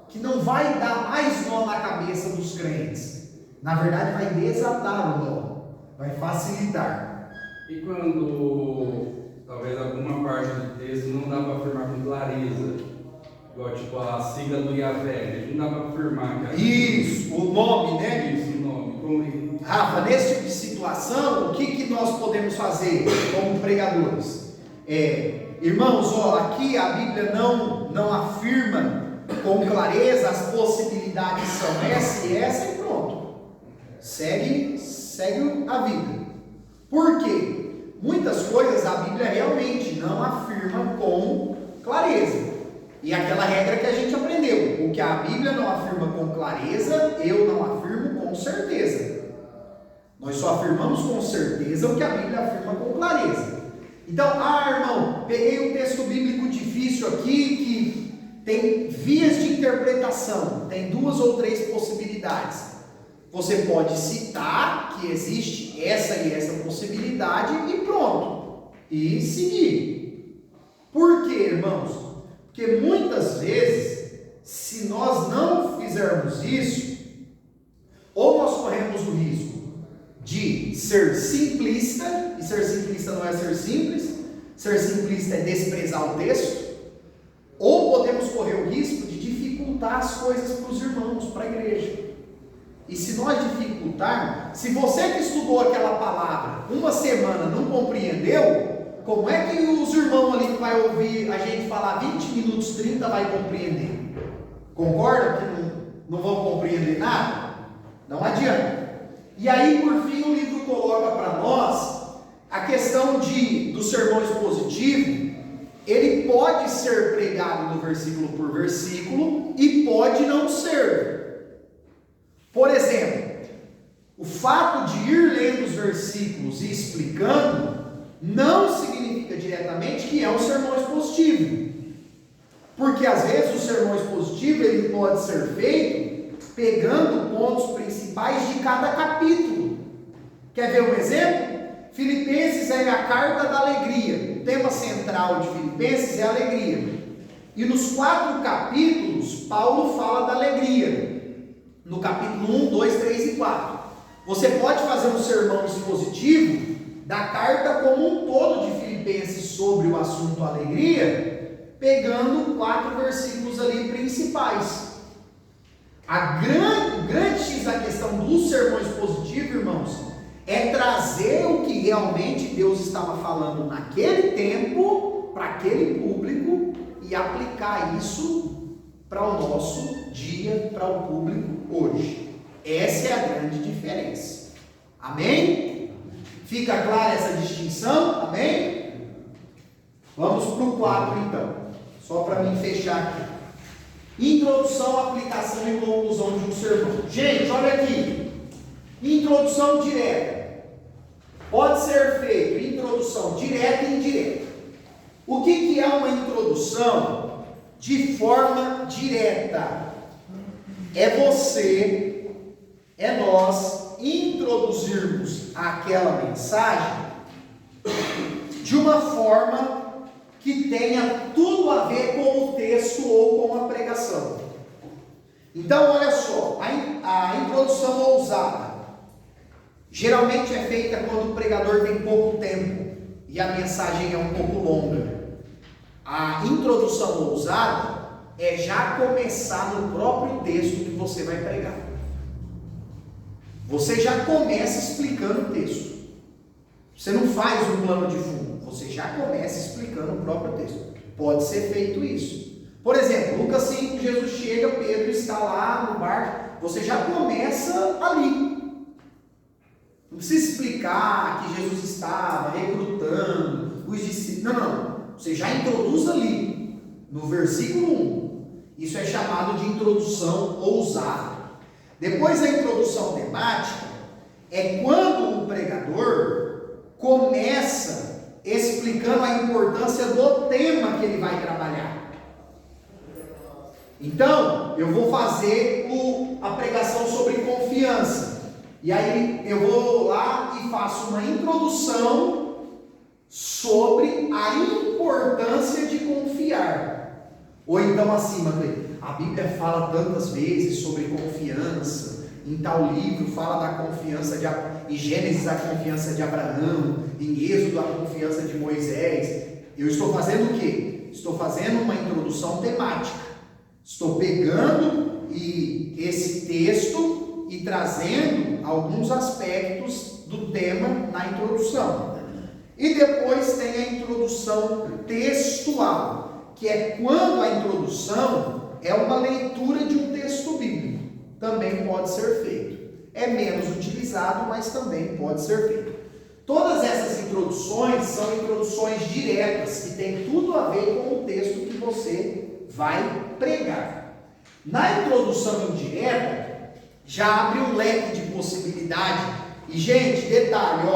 que não vai dar mais nó na cabeça dos crentes. Na verdade, vai desatar o nó, vai facilitar. E quando talvez alguma parte do texto não dá para afirmar com clareza, igual tipo a sigla do Yahvé, não dá para afirmar. Isso, o nome, né? Isso, o nome. Como... Rafa, nesse tipo de situação, o que nós podemos fazer como pregadores? Irmãos, aqui a Bíblia não afirma com clareza, as possibilidades são essa e essa e pronto. Segue a vida. Por quê? Muitas coisas a Bíblia realmente não afirma com clareza. E aquela regra que a gente aprendeu: o que a Bíblia não afirma com clareza, eu não afirmo com certeza. Nós só afirmamos com certeza o que a Bíblia afirma com clareza. Então, irmão, peguei um texto bíblico difícil aqui que tem vias de interpretação, tem 2 ou 3 possibilidades. Você pode citar que existe essa e essa possibilidade e pronto, e seguir. Por quê, irmãos? Porque muitas vezes, se nós não fizermos isso, ou nós corremos o risco de ser simplista, e ser simplista não é ser simplista é desprezar o texto, ou podemos correr o risco de dificultar as coisas para os irmãos, para a igreja. E se nós dificultarmos, se você que estudou aquela palavra uma semana não compreendeu, como é que os irmãos ali que vai ouvir a gente falar 20 minutos, 30 vai compreender? Concordam que não vão compreender nada? Não adianta. E aí, por fim, o livro coloca para nós a questão do sermão expositivo. Ele pode ser pregado no versículo por versículo e pode não ser. Por exemplo, o fato de ir lendo os versículos e explicando não significa diretamente que é um sermão expositivo. Porque às vezes o sermão expositivo ele pode ser feito pegando pontos principais de cada capítulo. Quer ver um exemplo? Filipenses é a carta da alegria. O tema central de Filipenses é a alegria. E nos 4 capítulos, Paulo fala da alegria. No capítulo 1, 2, 3 e 4. Você pode fazer um sermão expositivo da carta como um todo de Filipenses sobre o assunto alegria, pegando 4 versículos ali principais. O grande X da questão do sermão expositivo, irmãos, é trazer o que realmente Deus estava falando naquele tempo, para aquele público, e aplicar isso para o nosso dia, para o público hoje. Essa é a grande diferença. Amém? Fica clara essa distinção? Amém? Vamos para o 4 então. Só para mim fechar aqui. Introdução, aplicação e conclusão de um sermão. Gente, olha aqui. Introdução direta. Pode ser feito introdução direta e indireta. O que é uma introdução de forma direta? É você, é nós introduzirmos aquela mensagem de uma forma que tenha tudo a ver com o texto ou com a pregação. Então, olha só, a introdução ousada geralmente é feita quando o pregador tem pouco tempo e a mensagem é um pouco longa. A introdução ousada é já começar no próprio texto que você vai pregar. Você já começa explicando o texto. Você não faz um plano de fundo, você já começa explicando o próprio texto. Pode ser feito isso. Por exemplo, Lucas 5, Jesus chega, Pedro está lá no barco, você já começa ali. Não precisa explicar que Jesus estava recrutando os discípulos. Não. Você já introduz ali, no versículo 1. Isso é chamado de introdução ousada. Depois da introdução temática, é quando o pregador começa explicando a importância do tema que ele vai trabalhar. Então, eu vou fazer a pregação sobre confiança. E aí eu vou lá e faço uma introdução sobre a importância de confiar. Ou então assim, a Bíblia fala tantas vezes sobre confiança. Em tal livro fala da confiança em Gênesis a confiança de Abraão, em Êxodo a confiança de Moisés. Eu estou fazendo o quê? Estou fazendo uma introdução temática. Estou pegando esse texto e trazendo alguns aspectos do tema na introdução. E depois tem a introdução textual, que é quando a introdução é uma leitura de um texto bíblico. Também pode ser feito. É menos utilizado, mas também pode ser feito. Todas essas introduções são introduções diretas, que tem tudo a ver com o texto que você vai pregar. Na introdução indireta, já abre um leque de possibilidade. E, gente, detalhe,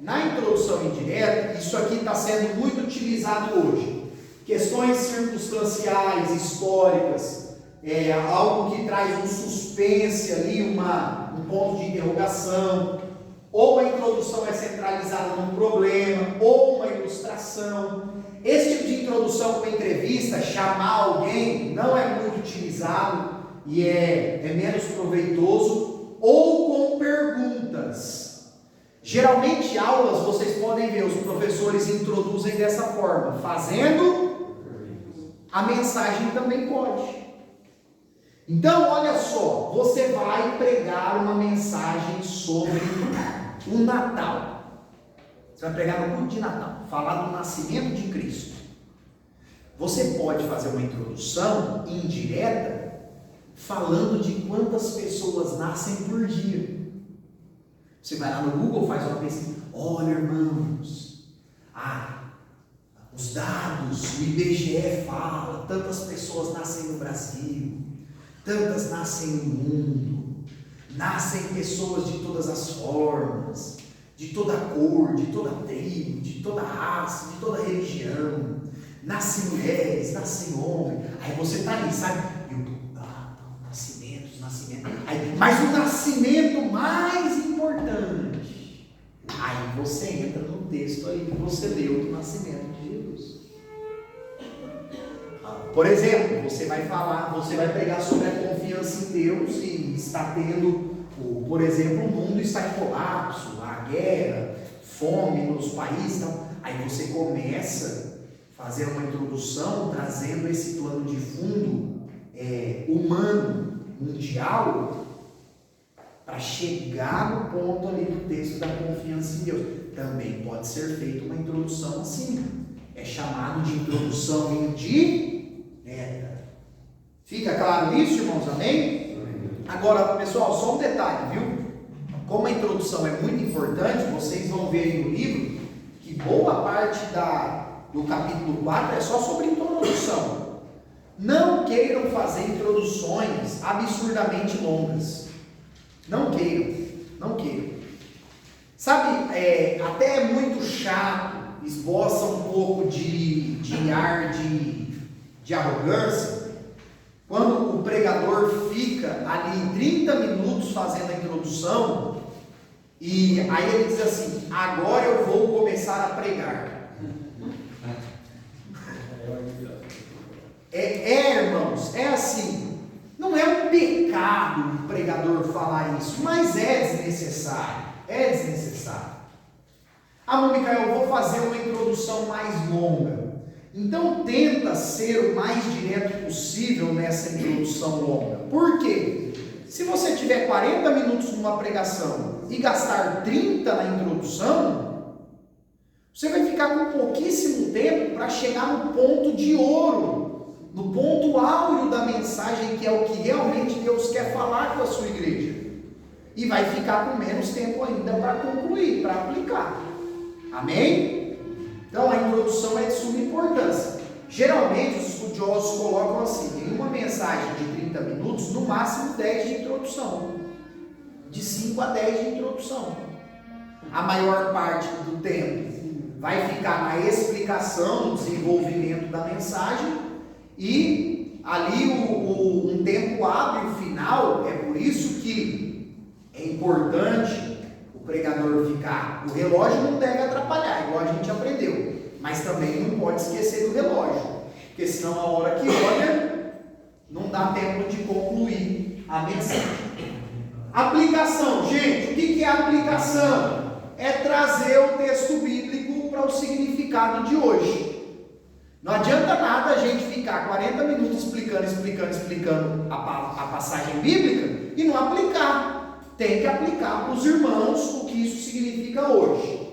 na introdução indireta, isso aqui está sendo muito utilizado hoje. Questões circunstanciais, históricas, algo que traz um suspense ali, um ponto de interrogação, ou a introdução é centralizada num problema, ou uma ilustração. Esse tipo de introdução com entrevista, chamar alguém, não é muito utilizado e é menos proveitoso, ou com perguntas. Geralmente aulas, vocês podem ver, os professores introduzem dessa forma, fazendo, a mensagem também pode. Então, olha só, você vai pregar uma mensagem sobre o Natal. Você vai pregar no culto de Natal, falar do nascimento de Cristo. Você pode fazer uma introdução indireta falando de quantas pessoas nascem por dia. Você vai lá no Google, faz uma pesquisa. Olha, irmãos, os dados, o IBGE fala, tantas pessoas nascem no Brasil, tantas nascem no mundo, nascem pessoas de todas as formas, de toda cor, de toda tribo, de toda raça, de toda religião, nascem mulheres, nascem homens. Aí você está ali, sabe? Nascimento. Aí, mas o nascimento mais importante, aí você entra no texto aí que você leu do nascimento de Jesus. Por exemplo, você vai pregar sobre a confiança em Deus e está tendo, por exemplo, o mundo está em colapso, a guerra, fome nos países, então, aí você começa a fazer uma introdução trazendo esse plano de fundo humano, mundial, para chegar no ponto ali do texto da confiança em Deus. Também pode ser feita uma introdução assim, é chamado de introdução indireta. Fica claro isso, irmãos? Amém? Agora, pessoal, só um detalhe, viu? Como a introdução é muito importante, vocês vão ver aí no livro que boa parte do capítulo 4 é só sobre introdução. Não queiram fazer introduções absurdamente longas. Não queiram. Sabe, até é muito chato, esboça um pouco de ar de arrogância, quando o pregador fica ali 30 minutos fazendo a introdução, e aí ele diz assim: agora eu vou começar a pregar. Irmãos, é assim, não é um pecado o pregador falar isso, mas é desnecessário. Micael, eu vou fazer uma introdução mais longa. Então tenta ser o mais direto possível nessa introdução longa. Por quê? Se você tiver 40 minutos numa pregação e gastar 30 na introdução, você vai ficar com pouquíssimo tempo para chegar no ponto de ouro, no ponto áureo da mensagem, que é o que realmente Deus quer falar com a sua igreja. E vai ficar com menos tempo ainda para concluir, para aplicar. Amém? Então a introdução é de suma importância. Geralmente os estudiosos colocam assim: em uma mensagem de 30 minutos, no máximo 10 de introdução. De 5 a 10 de introdução. A maior parte do tempo vai ficar na explicação, no desenvolvimento da mensagem, e ali um tempo hábil final. É por isso que é importante o pregador ficar. O relógio não deve atrapalhar, igual a gente aprendeu, mas também não pode esquecer do relógio, porque senão a hora que olha, não dá tempo de concluir a mensagem. Aplicação, gente, o que é aplicação? É trazer o texto bíblico para o significado de hoje. Não adianta nada a gente ficar 40 minutos explicando a passagem bíblica e não aplicar. Tem que aplicar para os irmãos o que isso significa hoje.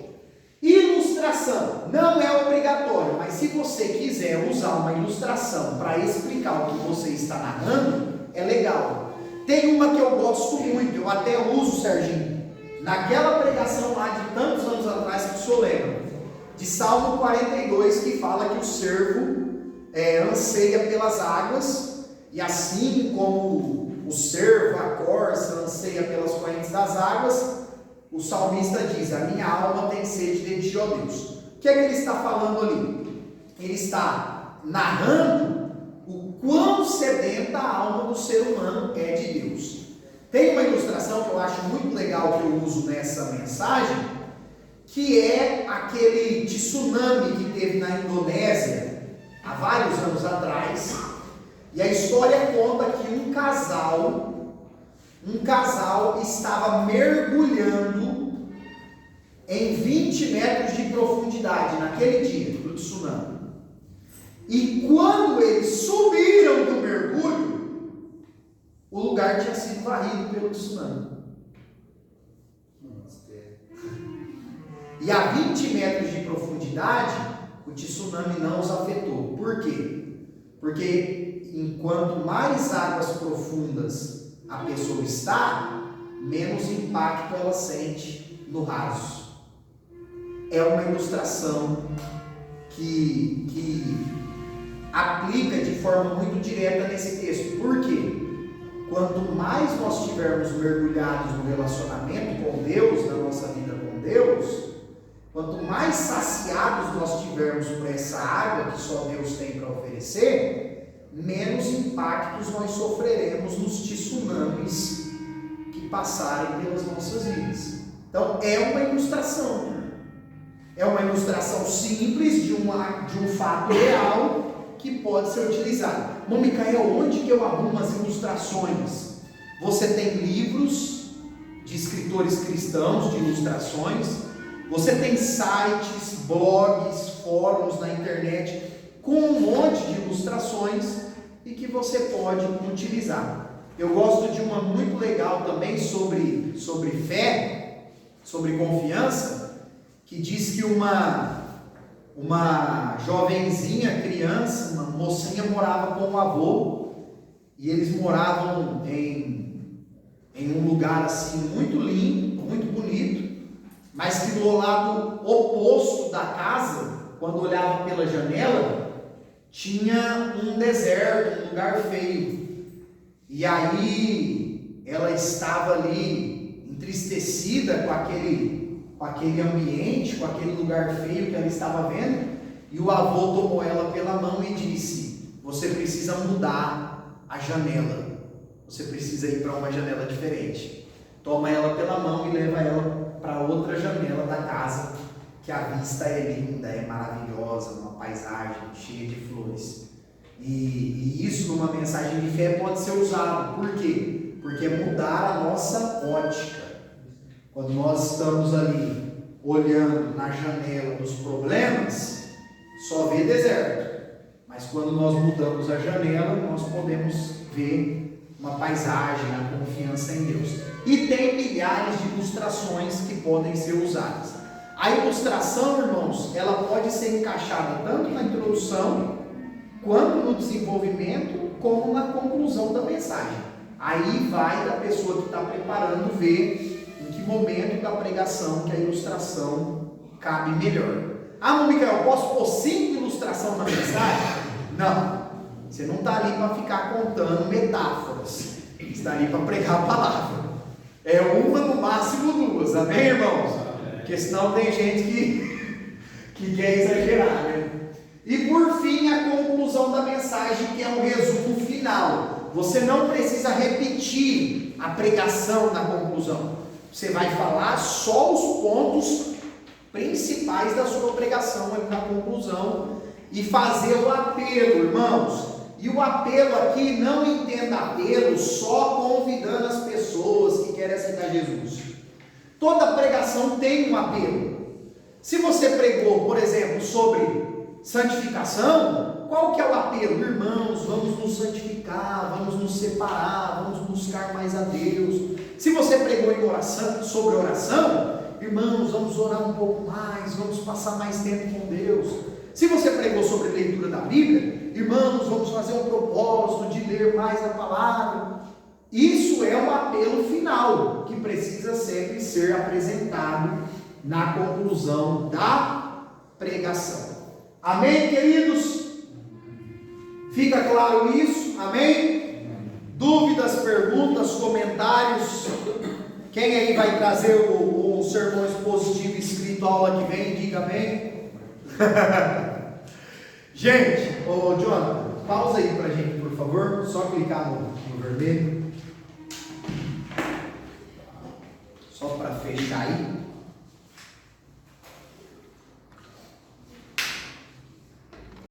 Ilustração não é obrigatório, mas se você quiser usar uma ilustração para explicar o que você está narrando, é legal. Tem uma que eu gosto muito, eu até uso, Serginho, naquela pregação lá de tantos anos atrás, que o senhor lembra, de Salmo 42, que fala que o servo anseia pelas águas, e assim como o servo, a corça, anseia pelas correntes das águas, o salmista diz: a minha alma tem sede de ti, ó Deus. O que é que ele está falando ali? Ele está narrando o quão sedenta a alma do ser humano é de Deus. Tem uma ilustração que eu acho muito legal, que eu uso nessa mensagem, que é aquele tsunami que teve na Indonésia há vários anos atrás, e a história conta que um casal estava mergulhando em 20 metros de profundidade naquele dia do tsunami. E quando eles subiram do mergulho, o lugar tinha sido varrido pelo tsunami. E a 20 metros de profundidade, o tsunami não os afetou. Por quê? Porque enquanto mais águas profundas a pessoa está, menos impacto ela sente no raso. É uma ilustração que aplica de forma muito direta nesse texto. Por quê? Quanto mais nós estivermos mergulhados no relacionamento com Deus, na nossa vida com Deus, quanto mais saciados nós estivermos por essa água que só Deus tem para oferecer, menos impactos nós sofreremos nos tsunamis que passarem pelas nossas vidas. Então é uma ilustração. É uma ilustração simples de um fato real que pode ser utilizado. Irmão Micael, onde que eu arrumo as ilustrações? Você tem livros de escritores cristãos de ilustrações, você tem sites, blogs, fóruns na internet com um monte de ilustrações e que você pode utilizar. Eu gosto de uma muito legal também sobre fé, sobre confiança, que diz que uma jovenzinha, criança, uma mocinha morava com o avô, e eles moravam em um lugar assim muito lindo, muito bonito, mas que do lado oposto da casa, quando olhava pela janela, tinha um deserto, um lugar feio. E aí ela estava ali entristecida com aquele ambiente, com aquele lugar feio que ela estava vendo, e o avô tomou ela pela mão e disse: você precisa mudar a janela, você precisa ir para uma janela diferente. Toma ela pela mão e leva ela para outra janela da casa, que a vista é linda, é maravilhosa, uma paisagem cheia de flores. E isso numa mensagem de fé pode ser usado. Por quê? Porque é mudar a nossa ótica. Quando nós estamos ali olhando na janela dos problemas, só vê deserto. Mas quando nós mudamos a janela, nós podemos ver uma paisagem, a confiança em Deus. E tem milhares de ilustrações que podem ser usadas. A ilustração, irmãos, ela pode ser encaixada tanto na introdução, quanto no desenvolvimento, como na conclusão da mensagem. Aí vai da pessoa que está preparando ver em que momento da pregação que a ilustração cabe melhor. Ah, Micael, posso pôr 5 ilustrações na mensagem? Não, você não está ali para ficar contando metáforas, você está ali para pregar a palavra. É uma, no máximo 2, amém, irmãos? Porque senão tem gente que quer exagerar, né? E por fim, a conclusão da mensagem, que é um resumo final. Você não precisa repetir a pregação na conclusão. Você vai falar só os pontos principais da sua pregação ali na conclusão e fazer o apelo, irmãos. E o apelo aqui, não entenda apelo só convidando as pessoas que querem aceitar Jesus. Toda pregação tem um apelo. Se você pregou, por exemplo, sobre santificação, qual que é o apelo? Irmãos, vamos nos santificar, vamos nos separar, vamos buscar mais a Deus. Se você pregou em oração, sobre oração, irmãos, vamos orar um pouco mais, vamos passar mais tempo com Deus. Se você pregou sobre leitura da Bíblia, irmãos, vamos fazer um propósito de ler mais a palavra. Isso é um apelo final, que precisa sempre ser apresentado na conclusão da pregação. Amém, queridos? Fica claro isso? Amém? Dúvidas, perguntas, comentários? Quem aí vai trazer o sermão expositivo escrito a aula que vem? Diga amém. Gente, ô Jonathan, pausa aí pra gente, por favor. Só clicar no vermelho. Só para fechar aí.